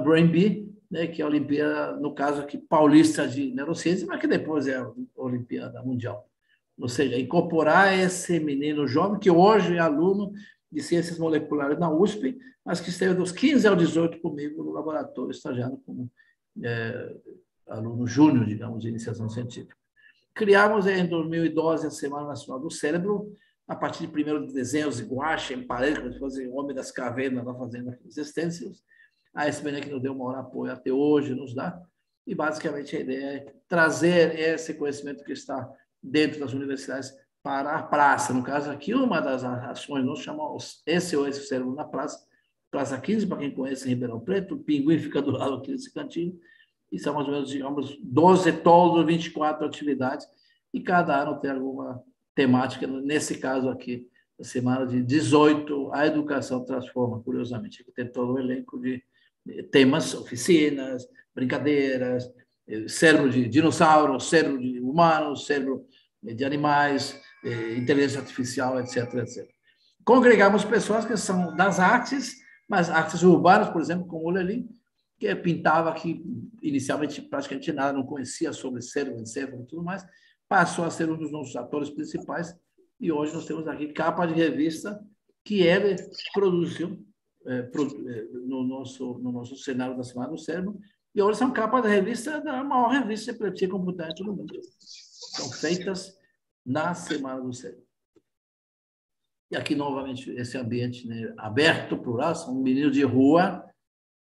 Brain Bee, né, que é a Olimpíada, no caso aqui, paulista de neurociência, mas que depois é a Olimpíada Mundial. ou seja, incorporar esse menino jovem, que hoje é aluno de ciências moleculares na USP, mas que esteve dos 15 aos 18 comigo no laboratório, estagiando como aluno júnior, digamos, de iniciação científica. Criamos em 2012 a Semana Nacional do Cérebro, a partir de primeiro de desenhos de guache, em parede, como se fosse o Homem das Cavernas lá fazendo existências. A SBN que nos deu o maior apoio até hoje, nos dá. E, basicamente, a ideia é trazer esse conhecimento que está dentro das universidades para a praça. No caso aqui, uma das ações nós chamamos SOS Cérebro na Praça, Praça 15, para quem conhece em Ribeirão Preto, o Pinguim fica do lado aqui desse cantinho, e são mais ou menos, digamos, 12 todos, 24 atividades, e cada ano tem alguma temática. Nesse caso aqui, a semana de 18, a educação transforma, curiosamente. Aqui tem todo o elenco de temas, oficinas, brincadeiras, cérebro de dinossauro, cérebro de humano, cérebro de animais, inteligência artificial, etc, etc. Congregamos pessoas que são das artes, mas artes urbanas, por exemplo, como o Lelin, que pintava aqui, inicialmente, praticamente nada, não conhecia sobre cérebro, encéfalo e tudo mais, passou a ser um dos nossos atores principais, e hoje nós temos aqui capa de revista que ele produziu no nosso cenário da Semana do Cérebro, e hoje são capas de revista da maior revista de epilepsia computada em todo o mundo. São feitas na Semana do Cérebro. E aqui, novamente, esse ambiente, né, aberto, plural, são meninos de rua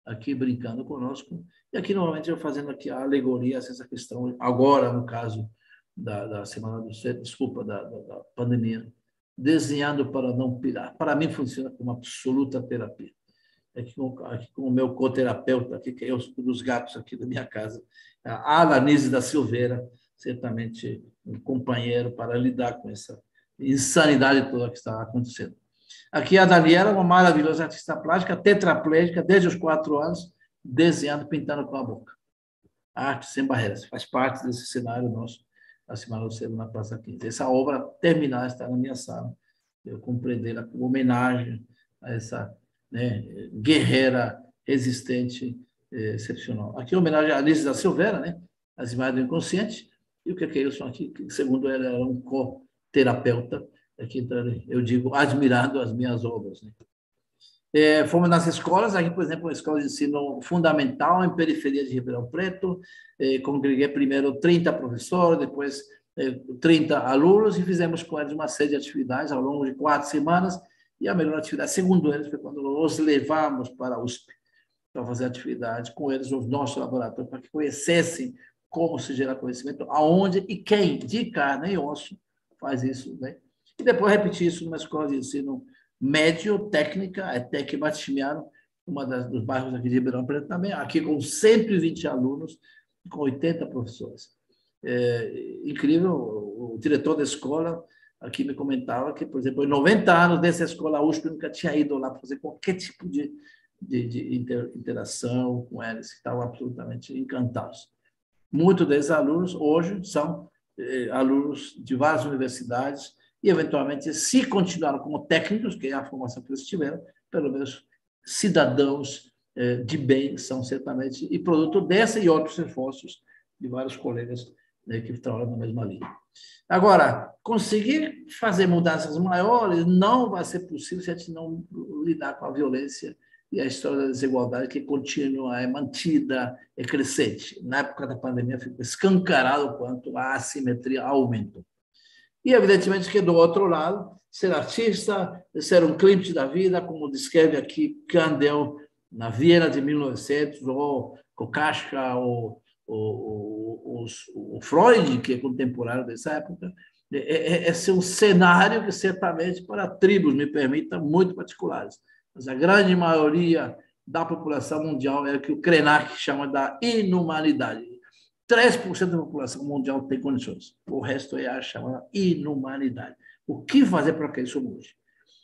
aqui brincando conosco. E aqui, novamente, eu fazendo aqui a alegoria, essa questão, agora, no caso da Semana do Cérebro, desculpa, da pandemia, desenhando para não pirar. Para mim, funciona como absoluta terapia. Aqui com o meu coterapeuta, aqui, que é um dos gatos aqui da minha casa, a Alanise da Silveira, certamente um companheiro para lidar com essa insanidade toda que está acontecendo. Aqui a Daniela, uma maravilhosa artista plástica, tetraplégica, desde os 4 anos, desenhando, pintando com a boca. Arte sem barreiras, faz parte desse cenário nosso, da Semana do Cérebro na Praça 15. Essa obra terminal está na minha sala. Eu compreendei-la como homenagem a essa, né, guerreira resistente, excepcional. Aqui, homenagem a Alice da Silveira, né, as imagens do inconsciente, e o que é isso aqui? Segundo ela, era um co-terapeuta, aqui, então, eu digo, admirando as minhas obras. Né? Fomos nas escolas, aqui, por exemplo, uma escola de ensino fundamental em periferia de Ribeirão Preto, congreguei primeiro 30 professores, depois 30 alunos, e fizemos com eles uma série de atividades ao longo de 4 semanas, e a melhor atividade, segundo eles, foi quando os levamos para a USP, para fazer atividade com eles no nosso laboratório, para que conhecessem como se gera conhecimento, aonde e quem, de carne e osso, faz isso. Né? E depois repetir isso numa escola de ensino médio, técnica, a TEC Batimiano, uma dos bairros aqui de Ribeirão Preto também, aqui com 120 alunos, com 80 professores. Incrível, o diretor da escola aqui me comentava que, por exemplo, em 90 anos dessa escola USP, eu nunca tinha ido lá para fazer qualquer tipo de interação com eles, que estavam absolutamente encantados. Muitos desses alunos hoje são alunos de várias universidades e, eventualmente, se continuaram como técnicos, que é a formação que eles tiveram, pelo menos cidadãos de bem são certamente, e produto dessa e outros esforços de vários colegas, né, que trabalham na mesma linha. Agora, conseguir fazer mudanças maiores não vai ser possível se a gente não lidar com a violência e a história da desigualdade, que continua, é mantida, é crescente. Na época da pandemia, ficou escancarado quanto a assimetria aumentou. E, evidentemente, que do outro lado, ser artista, ser um Klimt da vida, como descreve aqui Kandel, na Viena de 1900, ou Kokoschka, ou o Freud, que é contemporâneo dessa época, é ser um cenário que, certamente, para tribos, me permita, muito particulares. Mas a grande maioria da população mundial é o que o Krenak chama da inumanidade. 3% da população mundial tem condições. O resto é a chamada inumanidade. O que fazer para que isso mude?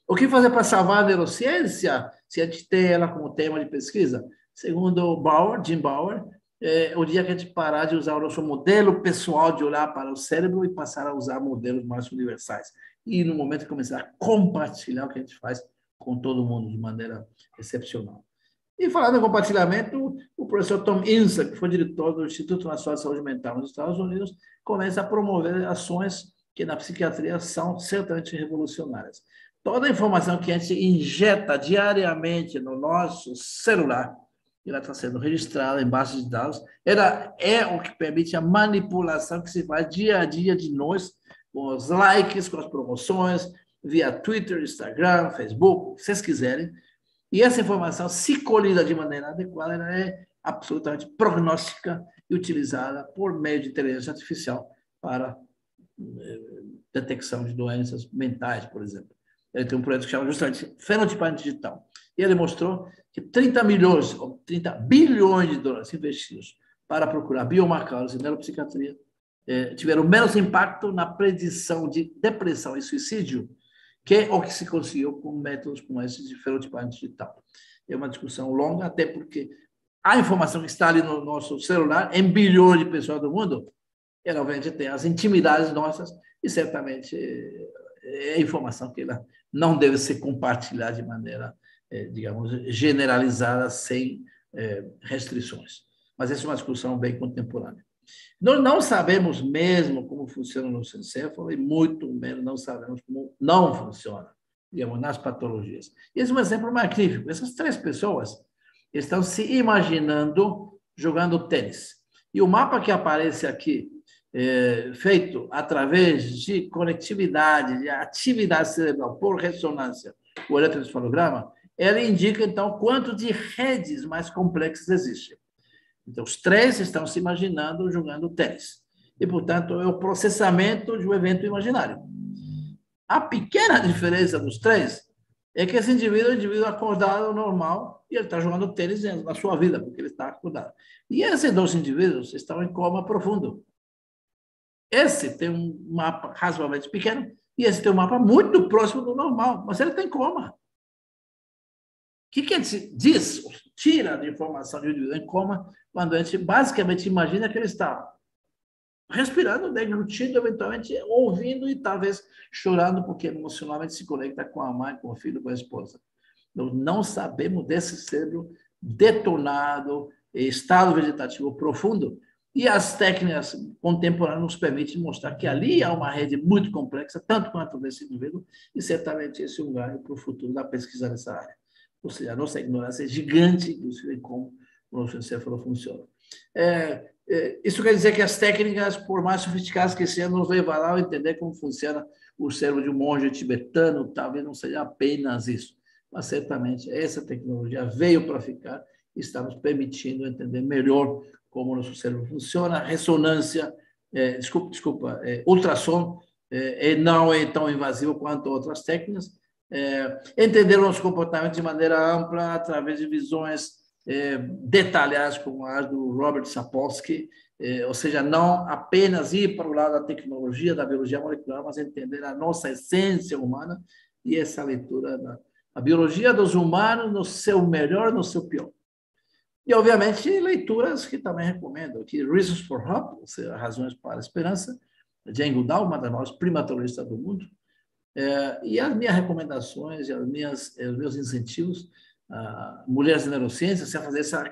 O que fazer para salvar a neurociência, se a gente tem ela como tema de pesquisa? Segundo Jim Bauer, o dia que a gente parar de usar o nosso modelo pessoal de olhar para o cérebro e passar a usar modelos mais universais. E, no momento, começar a compartilhar o que a gente faz com todo mundo de maneira excepcional. E, falando em compartilhamento, o professor Tom Insel, que foi diretor do Instituto Nacional de Saúde Mental nos Estados Unidos, começa a promover ações que na psiquiatria são certamente revolucionárias. Toda a informação que a gente injeta diariamente no nosso celular, ela está sendo registrada em bases de dados, ela é o que permite a manipulação que se faz dia a dia de nós, com os likes, com as promoções, via Twitter, Instagram, Facebook, o que vocês quiserem. E essa informação, se colhida de maneira adequada, ela é absolutamente prognóstica e utilizada por meio de inteligência artificial para detecção de doenças mentais, por exemplo. Ele tem um projeto que chama justamente Fenotipagem Digital. E ele mostrou que 30 milhões ou 30 bilhões de dólares investidos para procurar biomarcadores em neuropsiquiatria tiveram menos impacto na predição de depressão e suicídio que o que se conseguiu com métodos como esse de fenotipagem digital. É uma discussão longa, até porque a informação que está ali no nosso celular, em bilhões de pessoas do mundo, ela obviamente tem as intimidades nossas e certamente é informação que ela não deve ser compartilhada de maneira, digamos, generalizada, sem restrições. Mas essa é uma discussão bem contemporânea. Nós não sabemos mesmo como funciona o nosso encéfalo e muito menos não sabemos como não funciona, digamos, nas patologias. Esse é um exemplo magnífico. Essas 3 pessoas estão se imaginando jogando tênis. E o mapa que aparece aqui, feito através de conectividade, de atividade cerebral por ressonância, o eletroencefalograma, ela indica, então, quanto de redes mais complexas existem. Então, os 3 estão se imaginando jogando tênis. E, portanto, é o processamento de um evento imaginário. A pequena diferença dos 3 é que esse indivíduo é um indivíduo acordado, normal, e ele está jogando tênis na sua vida, porque ele está acordado. E esses 2 indivíduos estão em coma profundo. Esse tem um mapa razoavelmente pequeno, e esse tem um mapa muito próximo do normal, mas ele tem coma. O que a gente diz, tira de informação de um indivíduo em coma, quando a gente basicamente imagina que ele está respirando, deglutindo, eventualmente ouvindo e talvez chorando, porque emocionalmente se conecta com a mãe, com o filho, com a esposa. Nós não sabemos desse cérebro detonado, estado vegetativo profundo, e as técnicas contemporâneas nos permitem mostrar que ali há uma rede muito complexa, tanto quanto desse indivíduo, e certamente esse é um ganho para o futuro da pesquisa nessa área. Ou seja, a nossa ignorância é gigante, inclusive, em como o nosso encéfalo funciona. Isso quer dizer que as técnicas, por mais sofisticadas que sejam, nos levarão a entender como funciona o cérebro de um monge tibetano, talvez não seja apenas isso, mas certamente essa tecnologia veio para ficar e está nos permitindo entender melhor como o nosso cérebro funciona. Ressonância, ultrassom, não é tão invasivo quanto outras técnicas. Entender o nosso comportamento de maneira ampla através de visões detalhadas como as do Robert Sapolsky, ou seja, não apenas ir para o lado da tecnologia, da biologia molecular, mas entender a nossa essência humana e essa leitura da biologia dos humanos no seu melhor, no seu pior. E, obviamente, leituras que também recomendo aqui, Reasons for Hope, ou seja, Razões para a Esperança, Jane Goodall, uma das maiores primatologistas do mundo, e as minhas recomendações, os meus incentivos, mulheres de neurociência, você fazer essa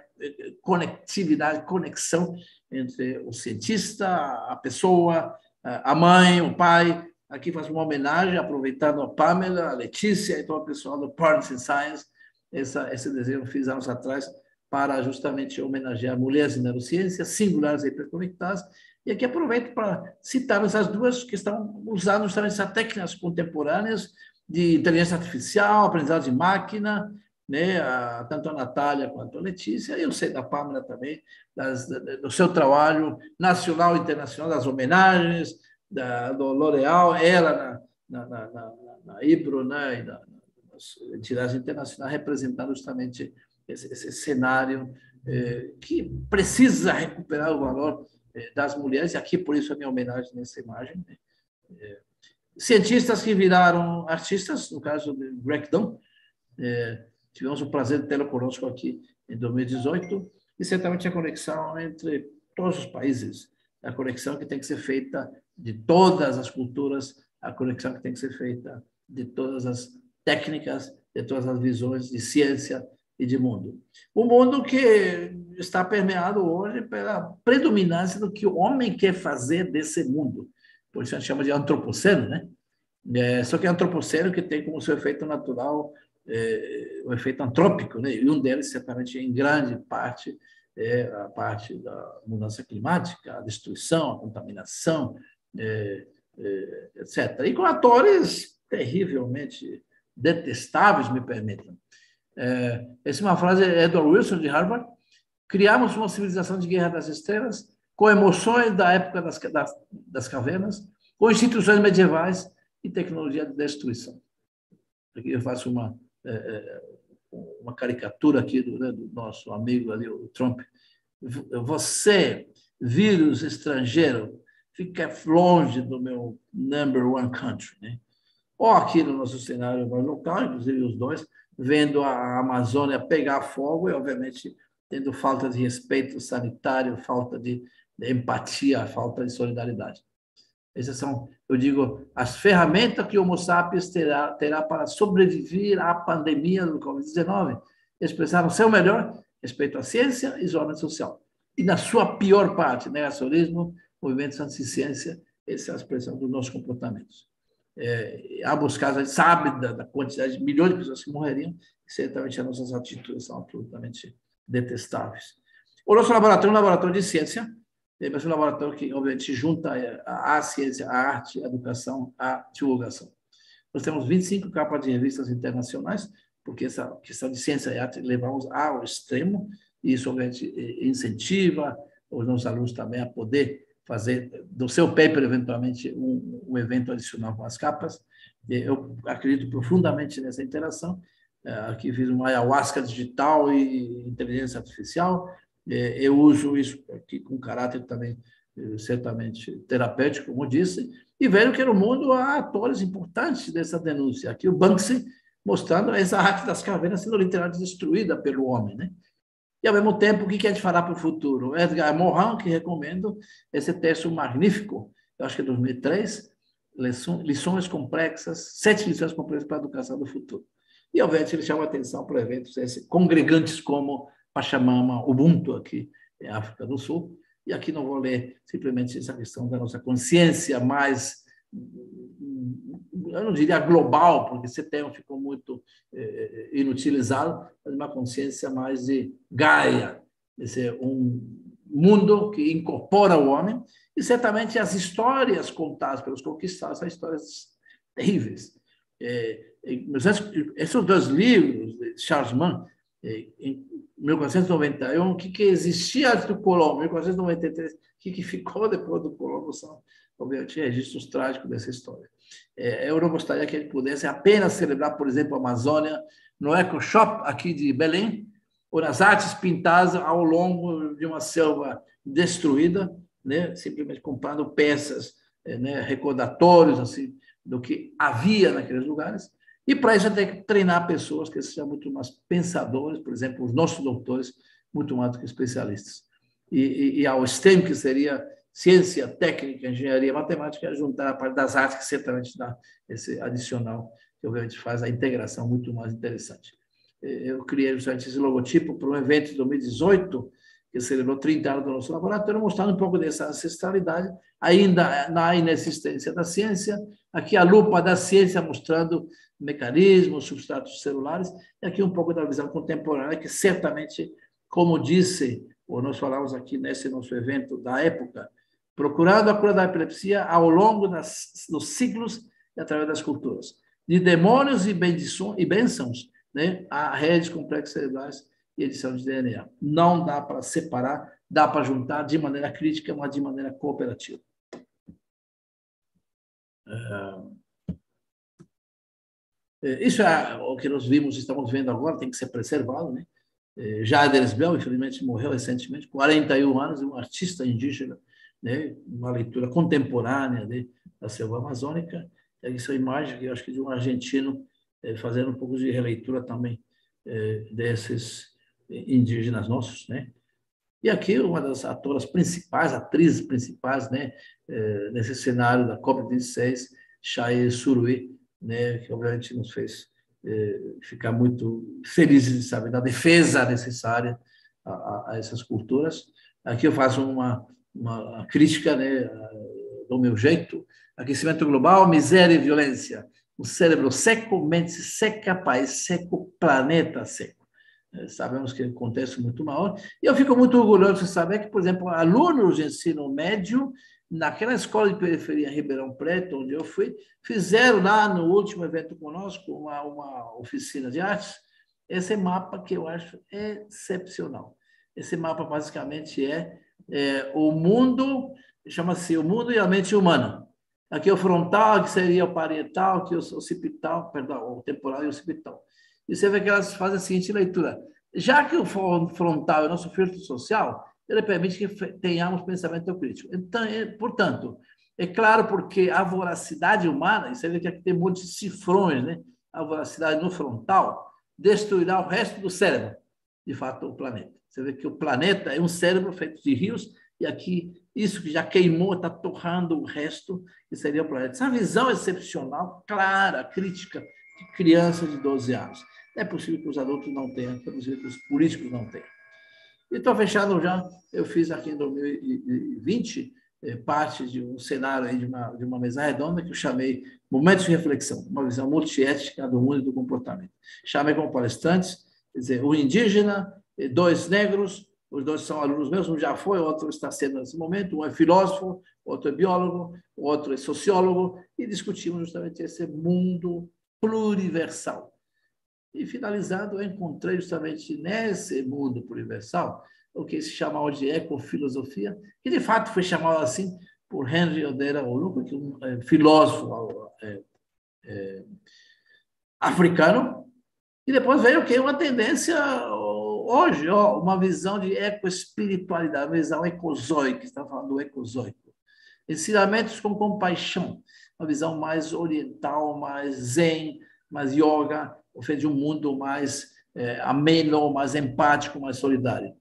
conectividade, conexão entre o cientista, a pessoa, a mãe, o pai. Aqui faz uma homenagem, aproveitando a Pamela, a Letícia e todo o pessoal do Parents in Science. Esse desenho eu fiz anos atrás para justamente homenagear mulheres de neurociência, singulares e hiperconectadas. E aqui aproveito para citar essas 2 que estão usando justamente essas técnicas contemporâneas de inteligência artificial, aprendizagem de máquina, né? Tanto a Natália quanto a Letícia, eu sei da Pamela também, do seu trabalho nacional e internacional, das homenagens, do L'Oréal, ela na IBRO, né? E nas entidades internacionais, representando justamente esse cenário que precisa recuperar o valor das mulheres, e aqui, por isso, a minha homenagem nessa imagem. Cientistas que viraram artistas, no caso de Greg Dunn, tivemos o prazer de tê-lo conosco aqui em 2018, e certamente a conexão entre todos os países, a conexão que tem que ser feita de todas as culturas, a conexão que tem que ser feita de todas as técnicas, de todas as visões de ciência e de mundo. Um mundo que está permeado hoje pela predominância do que o homem quer fazer desse mundo, por isso a gente chama de antropoceno, né? Só que é antropoceno que tem como seu efeito natural o efeito antrópico, né? E um deles, certamente, em grande parte, é a parte da mudança climática, a destruição, a contaminação, etc. E com atores terrivelmente detestáveis, me permitam. Essa é uma frase de Edward Wilson, de Harvard. Criamos uma civilização de guerra das estrelas, com emoções da época das cavernas, com instituições medievais e tecnologia de destruição. Aqui eu faço uma caricatura aqui do nosso amigo ali, o Trump. Você, vírus estrangeiro, fica longe do meu number one country, né? Ou aqui no nosso cenário mais local, inclusive os dois, vendo a Amazônia pegar fogo e, obviamente, tendo falta de respeito sanitário, falta de empatia, falta de solidariedade. Essas são, eu digo, as ferramentas que o Homo sapiens terá para sobreviver à pandemia do Covid-19, expressar o seu melhor respeito à ciência e isolamento social. E na sua pior parte, negacionismo, movimentos anti-ciência, essa é a expressão dos nossos comportamentos. Ambos casos, a gente sabe da quantidade de milhões de pessoas que morreriam, e certamente as nossas atitudes são absolutamente detestáveis. O nosso laboratório é um laboratório de ciência, mas é um laboratório que, obviamente, junta a ciência, a arte, a educação, a divulgação. Nós temos 25 capas de revistas internacionais, porque essa questão de ciência e arte levamos ao extremo, e isso, obviamente, incentiva os nossos alunos também a poder fazer do seu paper, eventualmente, um evento adicional com as capas. Eu acredito profundamente nessa interação. Aqui fiz uma ayahuasca digital e inteligência artificial. Eu uso isso aqui com caráter também, certamente, terapêutico, como disse, e vejo que no mundo há atores importantes dessa denúncia. Aqui o Banksy mostrando essa arte das cavernas sendo literalmente destruída pelo homem, né? E, ao mesmo tempo, o que a gente fará para o futuro? Edgar Morin, que recomendo esse texto magnífico, eu acho que é 2003, Lições Complexas, 7 lições complexas para a educação do futuro. E, obviamente, ele chama a atenção para eventos congregantes como Pachamama, Ubuntu, aqui em África do Sul. E aqui não vou ler simplesmente essa questão da nossa consciência mais, eu não diria global, porque esse termo ficou muito inutilizado, mas uma consciência mais de Gaia, esse um mundo que incorpora o homem, e certamente as histórias contadas pelos conquistados são histórias terríveis. Esses 2 livros de Charles Mann, em 1491, o que existia antes do Colombo, 1493, o que ficou depois do Colombo, são, obviamente, registros trágicos dessa história. Eu não gostaria que ele pudesse apenas celebrar, por exemplo, a Amazônia no Eco Shop aqui de Belém, ou nas artes pintadas ao longo de uma selva destruída, né? Simplesmente comprando peças, né? Recordatórios assim, do que havia naqueles lugares. E para isso tem que treinar pessoas que sejam muito mais pensadores, por exemplo, os nossos doutores, muito mais do que especialistas. E ao STEM, que seria ciência, técnica, engenharia, matemática, juntar a parte das artes, que certamente dá esse adicional, que obviamente faz a integração muito mais interessante. Eu criei justamente esse logotipo para um evento de 2018, que celebrou 30 anos do nosso laboratório, mostrando um pouco dessa ancestralidade, ainda na inexistência da ciência. Aqui a lupa da ciência mostrando mecanismos, substratos celulares, e aqui um pouco da visão contemporânea, que certamente, como disse, ou nós falamos aqui nesse nosso evento da época, procurando a cura da epilepsia ao longo dos siglos e através das culturas. De demônios e bênçãos, né, a redes complexas cerebrais e edição de DNA. Não dá para separar, dá para juntar de maneira crítica, mas de maneira cooperativa. Isso é o que nós vimos, estamos vendo agora, tem que ser preservado, né? Jaders Bell, infelizmente, morreu recentemente, 41 anos, um artista indígena, né? Uma leitura contemporânea, né, da selva amazônica. Aqui são imagens, eu acho que de um argentino fazendo um pouco de releitura também desses indígenas nossos, né? E aqui uma das atoras principais, atrizes principais, né, nesse cenário da COP26, Chae Surui, né, que obviamente nos fez ficar muito felizes de saber da defesa necessária a essas culturas. Aqui eu faço uma crítica, né, do meu jeito, Aquecimento global, miséria e violência. O cérebro seco, mente seca, país seco, planeta seco. Sabemos que é um contexto muito maior. E eu fico muito orgulhoso de saber que, por exemplo, alunos de ensino médio, naquela escola de periferia em Ribeirão Preto, onde eu fui, fizeram lá no último evento conosco uma oficina de artes, esse mapa que eu acho excepcional. Esse mapa basicamente o mundo, chama-se o mundo e a mente humana. Aqui é o frontal, que seria o parietal, aqui é o occipital, perdão, o temporal e o occipital. E você vê que elas fazem a seguinte leitura. Já que o frontal é o nosso filtro social, ele permite que tenhamos pensamento crítico. Então, portanto, é claro porque a voracidade humana, e você vê que aqui tem muitos cifrões, né? A voracidade no frontal destruirá o resto do cérebro, de fato, o planeta. Você vê que o planeta é um cérebro feito de rios, e aqui, isso que já queimou, está torrando o resto, que seria o planeta. Essa visão excepcional, clara, crítica, de crianças de 12 anos. É possível que os adultos não tenham, é possível que os políticos não tenham. E estou fechado já, eu fiz aqui em 2020 parte de um cenário aí de uma mesa redonda que eu chamei Momentos de Reflexão, uma visão multiética do mundo e do comportamento. Chamei como palestrantes, quer dizer, um indígena, dois negros, os dois são alunos meus, um já foi, o outro está sendo nesse momento, um é filósofo, outro é biólogo, o outro é sociólogo, e discutimos justamente esse mundo pluriversal. E, finalizando, eu encontrei justamente nesse mundo pluriversal o que se chamava de ecofilosofia, que de fato foi chamado assim por Henry Odera Oluco, que é um filósofo africano, e depois veio o que? Uma tendência hoje, uma visão de ecoespiritualidade, uma visão ecozoica, estamos falando do ecozoico. Ensinamentos com compaixão, uma visão mais oriental, mais zen, mais yoga, de um mundo mais ameno, mais empático, mais solidário.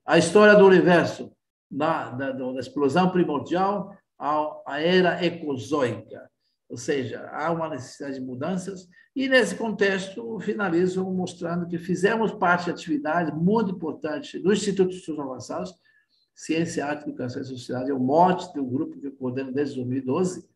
A história do universo, da explosão primordial à era ecozoica, ou seja, há uma necessidade de mudanças, e nesse contexto finalizo mostrando que fizemos parte de atividade muito importante do Instituto de Estudos Avançados, Ciência, Arte, Educação e Sociedade, é o mote do grupo que eu coordeno desde 2012,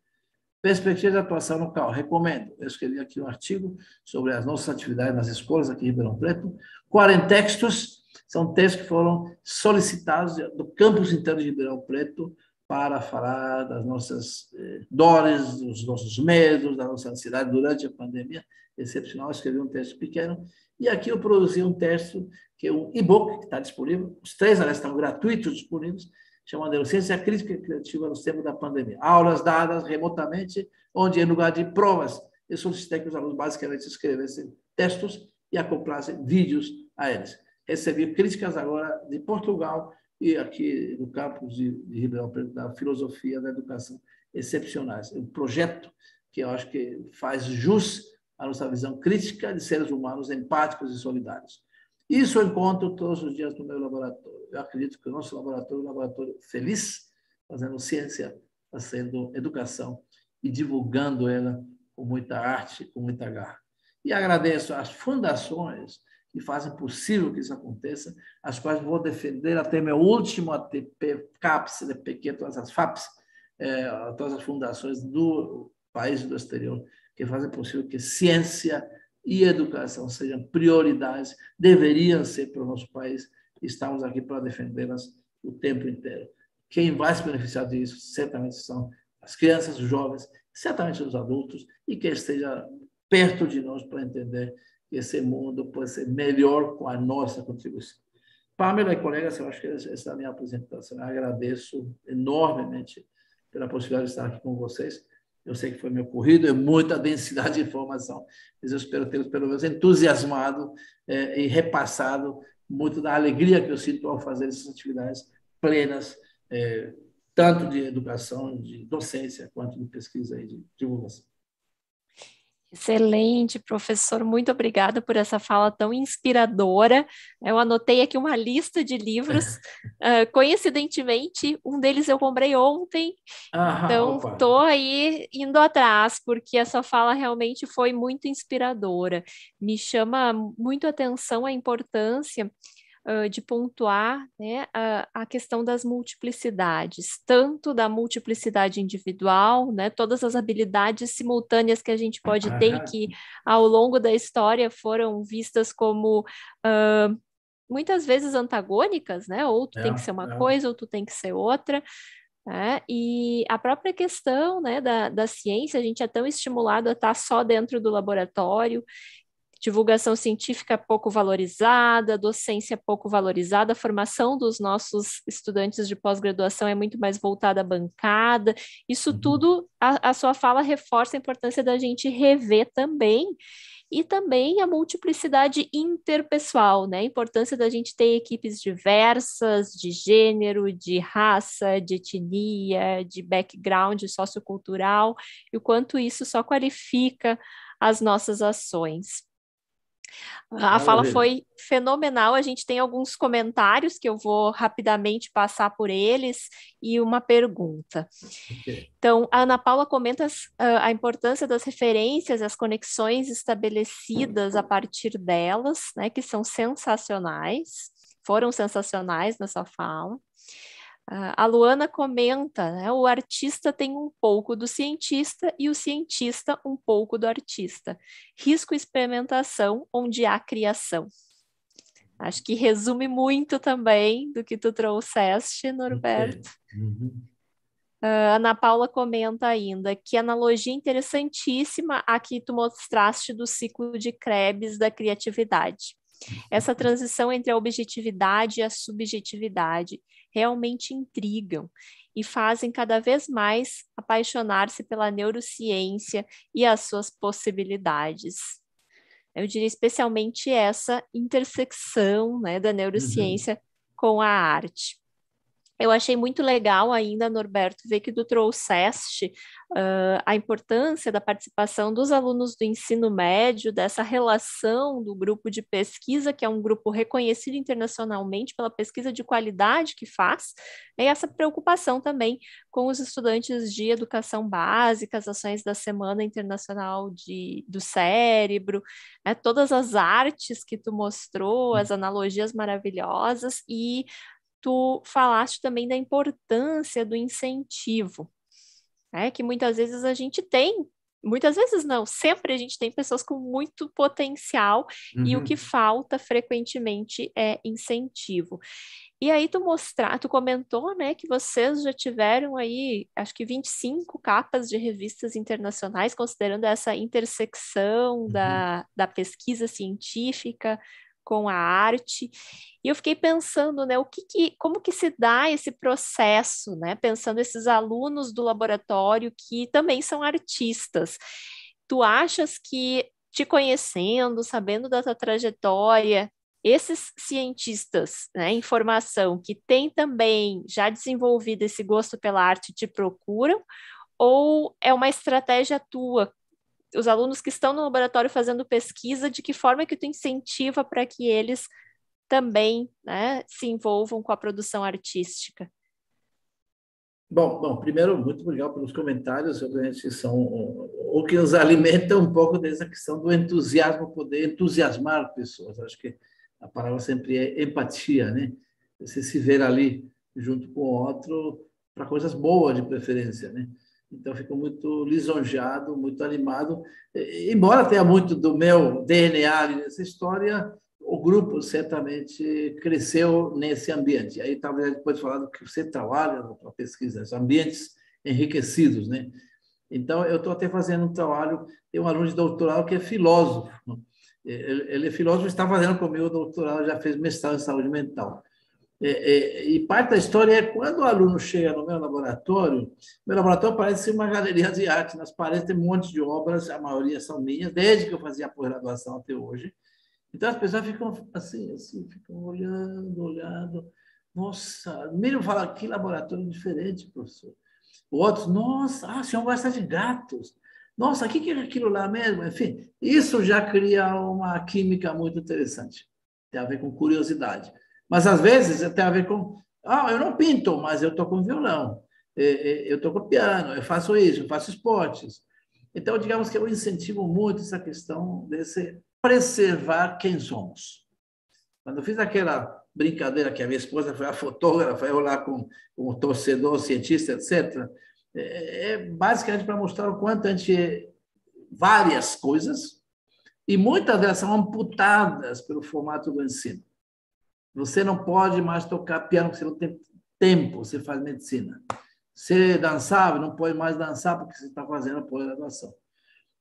Perspectiva de Atuação Local. Recomendo. Eu escrevi aqui um artigo sobre as nossas atividades nas escolas aqui em Ribeirão Preto. 40 textos, são textos que foram solicitados do campus inteiro de Ribeirão Preto para falar das nossas dores, dos nossos medos, da nossa ansiedade durante a pandemia excepcional. Eu escrevi um texto pequeno e aqui eu produzi um texto que é um e-book que está disponível. Os três, aliás, estão gratuitos disponíveis, chamado Neurociência Crítica e Criativa nos tempos da pandemia. Aulas dadas remotamente, onde, em lugar de provas, eu solicitei que os alunos basicamente escrevessem textos e acoplassem vídeos a eles. Recebi críticas agora de Portugal e aqui no campus de Ribeirão Preto, da filosofia da educação, excepcionais. É um projeto que eu acho que faz jus à nossa visão crítica de seres humanos empáticos e solidários. Isso eu encontro todos os dias no meu laboratório. Eu acredito que o nosso laboratório é um laboratório feliz, fazendo ciência, fazendo educação e divulgando ela com muita arte, com muita garra. E agradeço às fundações que fazem possível que isso aconteça, as quais vou defender até meu último ATP, CAPS, CDPQ, todas as FAPs, todas as fundações do país e do exterior, que fazem possível que ciência e educação sejam prioridades, deveriam ser para o nosso país. Estamos aqui para defendê-las o tempo inteiro. Quem vai se beneficiar disso certamente são as crianças, os jovens, certamente os adultos, e quem esteja perto de nós para entender que esse mundo pode ser melhor com a nossa contribuição. Pamela e colegas, eu acho que essa é a minha apresentação. Eu agradeço enormemente pela possibilidade de estar aqui com vocês. Eu sei que foi meu corrido, é muita densidade de informação, mas eu espero ter, pelo menos, entusiasmado e repassado muito da alegria que eu sinto ao fazer essas atividades plenas, tanto de educação, de docência, quanto de pesquisa e de divulgação. Excelente, professor. Muito obrigada por essa fala tão inspiradora. Eu anotei aqui uma lista de livros. Coincidentemente, um deles eu comprei ontem. Então, estou aí indo atrás, porque essa fala realmente foi muito inspiradora. Me chama muito a atenção a importância de pontuar, né, a questão das multiplicidades, tanto da multiplicidade individual, né, todas as habilidades simultâneas que a gente pode ter e que, ao longo da história, foram vistas como muitas vezes antagônicas, né, ou tu tem que ser uma coisa, ou tu tem que ser outra. E a própria questão, né, da ciência, a gente é tão estimulado a estar só dentro do laboratório, divulgação científica pouco valorizada, docência pouco valorizada, a formação dos nossos estudantes de pós-graduação é muito mais voltada à bancada. Isso tudo, a sua fala reforça a importância da gente rever também, e também a multiplicidade interpessoal, né? A importância da gente ter equipes diversas, de gênero, de raça, de etnia, de background sociocultural, e o quanto isso só qualifica as nossas ações. A fala foi fenomenal. A gente tem alguns comentários que eu vou rapidamente passar por eles e uma pergunta. Então, a Ana Paula comenta a importância das referências, as conexões estabelecidas a partir delas, né, que são sensacionais, foram sensacionais na sua fala. A Luana comenta, né, o artista tem um pouco do cientista e o cientista um pouco do artista. Risco e experimentação onde há criação. Acho que resume muito também do que tu trouxeste, Norberto. A Ana Paula comenta ainda que analogia interessantíssima a que tu mostraste do ciclo de Krebs da criatividade. Essa transição entre a objetividade e a subjetividade realmente intrigam e fazem cada vez mais apaixonar-se pela neurociência e as suas possibilidades. Eu diria especialmente essa intersecção, né, da neurociência com a arte. Eu achei muito legal ainda, Norberto, ver que tu trouxeste a importância da participação dos alunos do ensino médio, dessa relação do grupo de pesquisa, que é um grupo reconhecido internacionalmente pela pesquisa de qualidade que faz, e essa preocupação também com os estudantes de educação básica, as ações da Semana Internacional do Cérebro, né, todas as artes que tu mostrou, as analogias maravilhosas, e tu falaste também da importância do incentivo, né? Que muitas vezes a gente tem, muitas vezes não, sempre a gente tem pessoas com muito potencial e o que falta frequentemente é incentivo. E aí tu comentou, né, que vocês já tiveram aí, acho que 25 capas de revistas internacionais, considerando essa intersecção da pesquisa científica com a arte. E eu fiquei pensando, né, como que se dá esse processo, né, pensando esses alunos do laboratório que também são artistas. Tu achas que, te conhecendo, sabendo da tua trajetória, esses cientistas, né, em formação, que têm também já desenvolvido esse gosto pela arte, te procuram? Ou é uma estratégia tua? Os alunos que estão no laboratório fazendo pesquisa, de que forma que tu incentiva para que eles também, né, se envolvam com a produção artística? Bom, primeiro, muito obrigado pelos comentários, obviamente são o que nos alimenta um pouco dessa questão do entusiasmo, poder entusiasmar pessoas. Acho que a palavra sempre é empatia, né? Você se ver ali junto com o outro para coisas boas, de preferência, né? Então, fico muito lisonjeado, muito animado. Embora tenha muito do meu DNA ali nessa história, o grupo certamente cresceu nesse ambiente. Aí, talvez, depois falar do que você trabalha na pesquisa, os ambientes enriquecidos, né? Então, eu estou até fazendo um trabalho, tem um aluno de doutorado que é filósofo. Ele é filósofo, está fazendo comigo o doutorado, já fez mestrado em saúde mental. E parte da história é quando o aluno chega no meu laboratório parece uma galeria de arte, nas paredes tem um monte de obras, a maioria são minhas, desde que eu fazia a pós-graduação até hoje. Então as pessoas ficam assim, ficam olhando. Nossa, mesmo falam, que laboratório diferente, professor. Outros, nossa, o senhor gosta de gatos. Nossa, o que é aquilo lá mesmo? Enfim, isso já cria uma química muito interessante. Tem a ver com curiosidade. Mas, às vezes, tem a ver com... eu não pinto, mas eu toco violão. Eu toco piano, eu faço isso, eu faço esportes. Então, digamos que eu incentivo muito essa questão desse preservar quem somos. Quando eu fiz aquela brincadeira que a minha esposa foi a fotógrafa, eu lá com o torcedor, cientista, etc. Basicamente para mostrar o quanto a gente várias coisas e muitas delas são amputadas pelo formato do ensino. Você não pode mais tocar piano porque você não tem tempo, você faz medicina. Você dançava, não pode mais dançar porque você está fazendo a pós-graduação.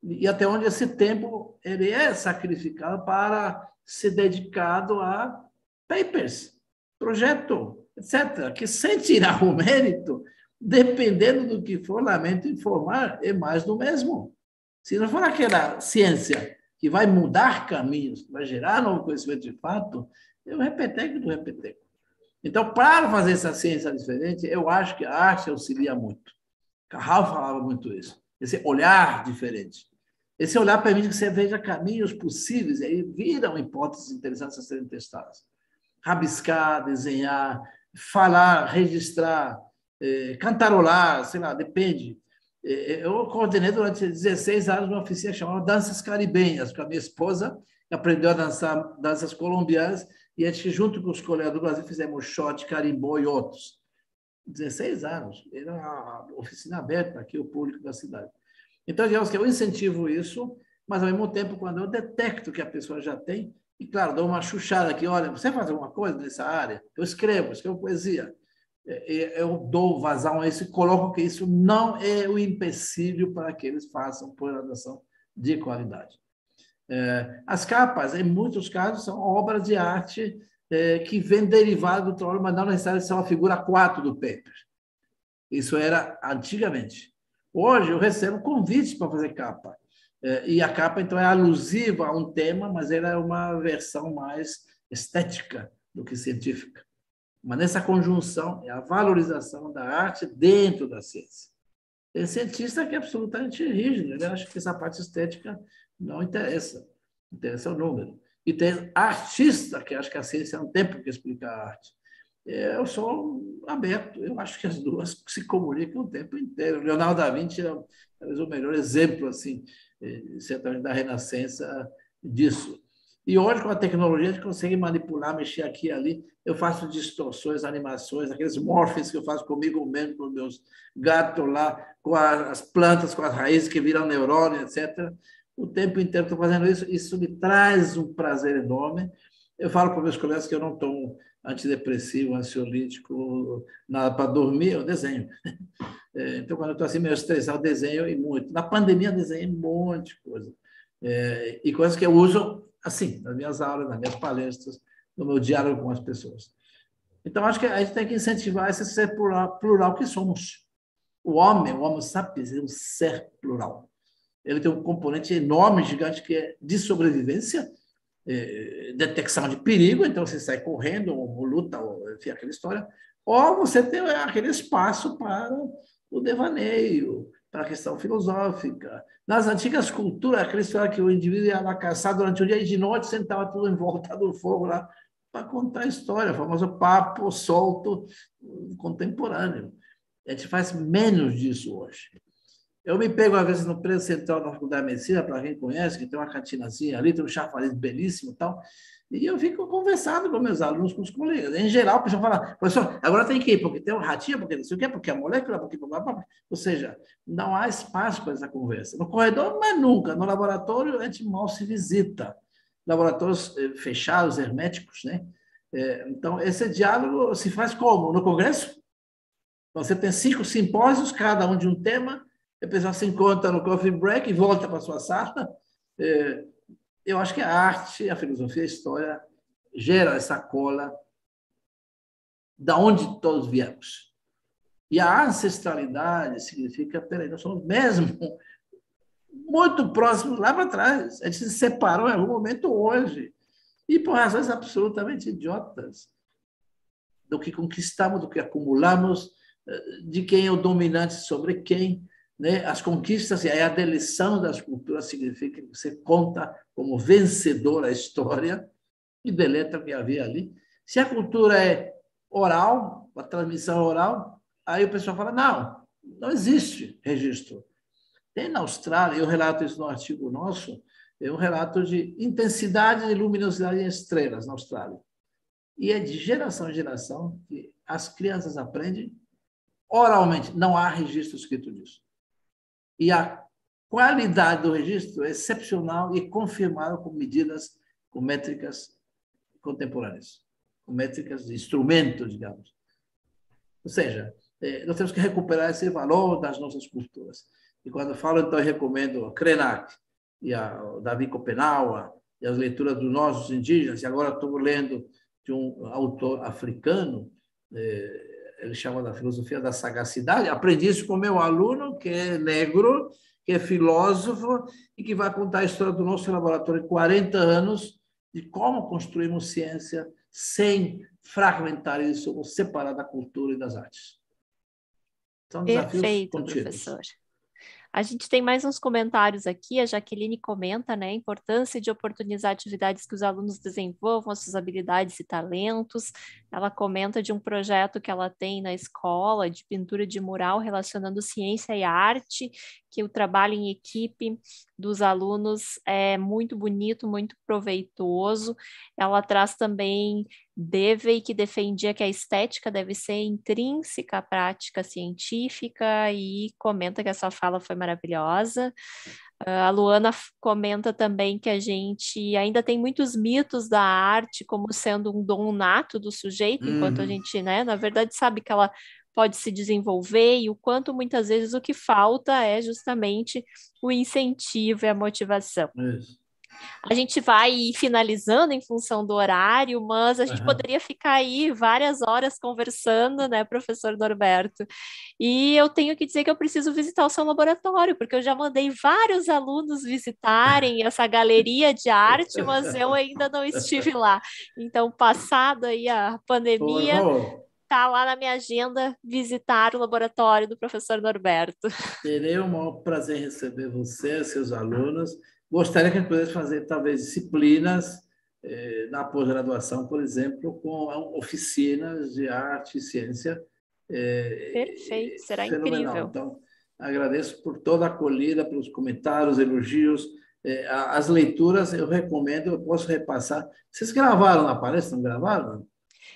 E até onde esse tempo ele é sacrificado para ser dedicado a papers, projeto, etc., que sem tirar o mérito, dependendo do que for, lamento informar, é mais do mesmo. Se não for aquela ciência que vai mudar caminhos, vai gerar novo conhecimento de fato, é o repeteco do repeteco. Então, para fazer essa ciência diferente, eu acho que a arte auxilia muito. Carral falava muito isso, esse olhar diferente. Esse olhar permite que você veja caminhos possíveis, e aí viram hipóteses interessantes a serem testadas. Rabiscar, desenhar, falar, registrar, cantarolar, sei lá, depende. Eu coordenei durante 16 anos uma oficina chamada Danças Caribenhas, com a minha esposa, que aprendeu a dançar danças colombianas, e a gente, junto com os colegas do Brasil, fizemos shot, carimbó e outros. 16 anos. Era uma oficina aberta aqui, o público da cidade. Então, digamos que eu incentivo isso, mas, ao mesmo tempo, quando eu detecto que a pessoa já tem, e, claro, dou uma chuchada aqui, olha, você faz alguma coisa nessa área? Eu escrevo poesia. Eu dou vazão a isso e coloco que isso não é o empecilho para que eles façam pós-graduação de qualidade. As capas, em muitos casos, são obras de arte que vêm derivadas do trabalho, mas não necessariamente são a figura 4 do paper. Isso era antigamente. Hoje eu recebo convites para fazer capa. E a capa, então, é alusiva a um tema, mas ela é uma versão mais estética do que científica. Mas nessa conjunção é a valorização da arte dentro da ciência. Tem cientista que é absolutamente rígido, ele acha que essa parte estética não interessa. Interessa o número. E tem artista que acha que a ciência não tem por que explicar a arte. Eu sou aberto, eu acho que as duas se comunicam o tempo inteiro. Leonardo da Vinci é talvez o melhor exemplo, assim, certamente da Renascença disso. E hoje, com a tecnologia, a gente consegue manipular, mexer aqui e ali. Eu faço distorções, animações, aqueles morphings que eu faço comigo mesmo, com meus gatos lá, com as plantas, com as raízes que viram neurônio, etc. O tempo inteiro estou fazendo isso. Isso me traz um prazer enorme. Eu falo para meus colegas que eu não tomo antidepressivo, ansiolítico, nada para dormir, eu desenho. Então, quando eu estou assim meio estressado, eu desenho e muito. Na pandemia, eu desenhei um monte de coisa. E coisas que eu uso assim, nas minhas aulas, nas minhas palestras, no meu diálogo com as pessoas. Então, acho que a gente tem que incentivar esse ser plural que somos. O Homo sapiens, é um ser plural. Ele tem um componente enorme, gigante, que é de sobrevivência, detecção de perigo, então você sai correndo, ou luta, ou enfim, aquela história, ou você tem aquele espaço para o devaneio, para a questão filosófica. Nas antigas culturas, aquela história que o indivíduo ia lá caçar durante o dia e de noite sentava tudo em volta do fogo lá para contar a história, o famoso papo solto contemporâneo. A gente faz menos disso hoje. Eu me pego, às vezes, no Prédio Central da Faculdade de Medicina, para quem conhece, que tem uma cantinazinha ali, tem um chafariz belíssimo e tal, e eu fico conversando com meus alunos, com os colegas. Em geral, o pessoal fala, professor, agora tem que ir, porque tem um ratinho, porque não sei o quê, porque a molécula, porque... Ou seja, não há espaço para essa conversa. No corredor, mas nunca. No laboratório, a gente mal se visita. Laboratórios fechados, herméticos, né? Então, esse diálogo se faz como? No congresso? Você tem 5 simpósios, cada um de um tema, a pessoa se encontra no coffee break e volta para a sua sala. Eu acho que a arte, a filosofia, a história gera essa cola da onde todos viemos. E a ancestralidade significa, peraí, nós somos mesmo muito próximos lá para trás. A gente se separou em algum momento hoje. E por razões absolutamente idiotas do que conquistamos, do que acumulamos, de quem é o dominante sobre quem. Né? As conquistas e a deleção das culturas significa que você conta como vencedor a história e deleta o que havia ali. Se a cultura é oral, a transmissão oral, aí o pessoal fala, não existe registro. Tem na Austrália, eu relato isso no artigo nosso, é um relato de intensidade e luminosidade em estrelas na Austrália. e é de geração em geração que as crianças aprendem oralmente, não há registro escrito disso. E a qualidade do registro é excepcional e confirmada com medidas, com métricas contemporâneas, com métricas de instrumento, digamos. Ou seja, nós temos que recuperar esse valor das nossas culturas. E quando eu falo, então, eu recomendo a Krenak e o Davi Kopenawa e as leituras dos nossos indígenas, e agora estou lendo de um autor africano, ele chama da filosofia da sagacidade. Aprendi isso com meu aluno, que é negro, que é filósofo, e que vai contar a história do nosso laboratório em 40 anos, de como construímos ciência sem fragmentar isso, ou separar da cultura e das artes. São desafios Perfeito, contínuos. professor. A gente tem mais uns comentários aqui. A Jaqueline comenta, né, a importância de oportunizar atividades que os alunos desenvolvam as suas habilidades e talentos. Ela comenta de um projeto que ela tem na escola de pintura de mural relacionando ciência e arte, que o trabalho em equipe dos alunos é muito bonito, muito proveitoso. Ela traz também Dewey, que defendia que a estética deve ser intrínseca à prática científica, e comenta que essa fala foi maravilhosa. A Luana comenta também que a gente ainda tem muitos mitos da arte como sendo um dom nato do sujeito, enquanto a gente, né, na verdade, sabe que ela pode se desenvolver, e o quanto muitas vezes o que falta é justamente o incentivo e a motivação. Isso. A gente vai finalizando em função do horário, mas a gente poderia ficar aí várias horas conversando, né, professor Norberto? E eu tenho que dizer que eu preciso visitar o seu laboratório, porque eu já mandei vários alunos visitarem essa galeria de arte, mas eu ainda não estive lá. Então, passado aí a Por pandemia, favor. está lá na minha agenda visitar o laboratório do professor Norberto. Terei o maior prazer em receber você e seus alunos. Gostaria que a gente pudesse fazer, talvez, disciplinas na pós-graduação, por exemplo, com oficinas de arte e ciência. Perfeito, será Fenomenal. incrível. Então, agradeço por toda a acolhida, pelos comentários, elogios. As leituras eu recomendo, eu posso repassar. Vocês gravaram na palestra, não gravaram?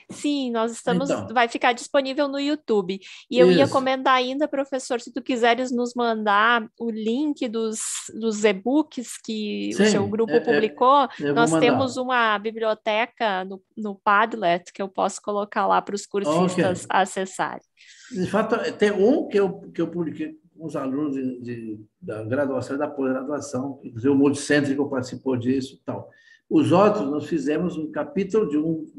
Sim, nós estamos, Então, vai ficar disponível no YouTube. E eu ia isso. comentar ainda, professor, se tu quiseres nos mandar o link dos e-books que o seu Sim, grupo publicou, eu vou nós mandar. temos uma biblioteca no Padlet que eu posso colocar lá para os Ok. cursistas acessarem. De fato, tem um que eu publiquei com os alunos da graduação e da pós-graduação, inclusive o Multicêntrico participou disso e tal. Os outros, nós fizemos um capítulo de um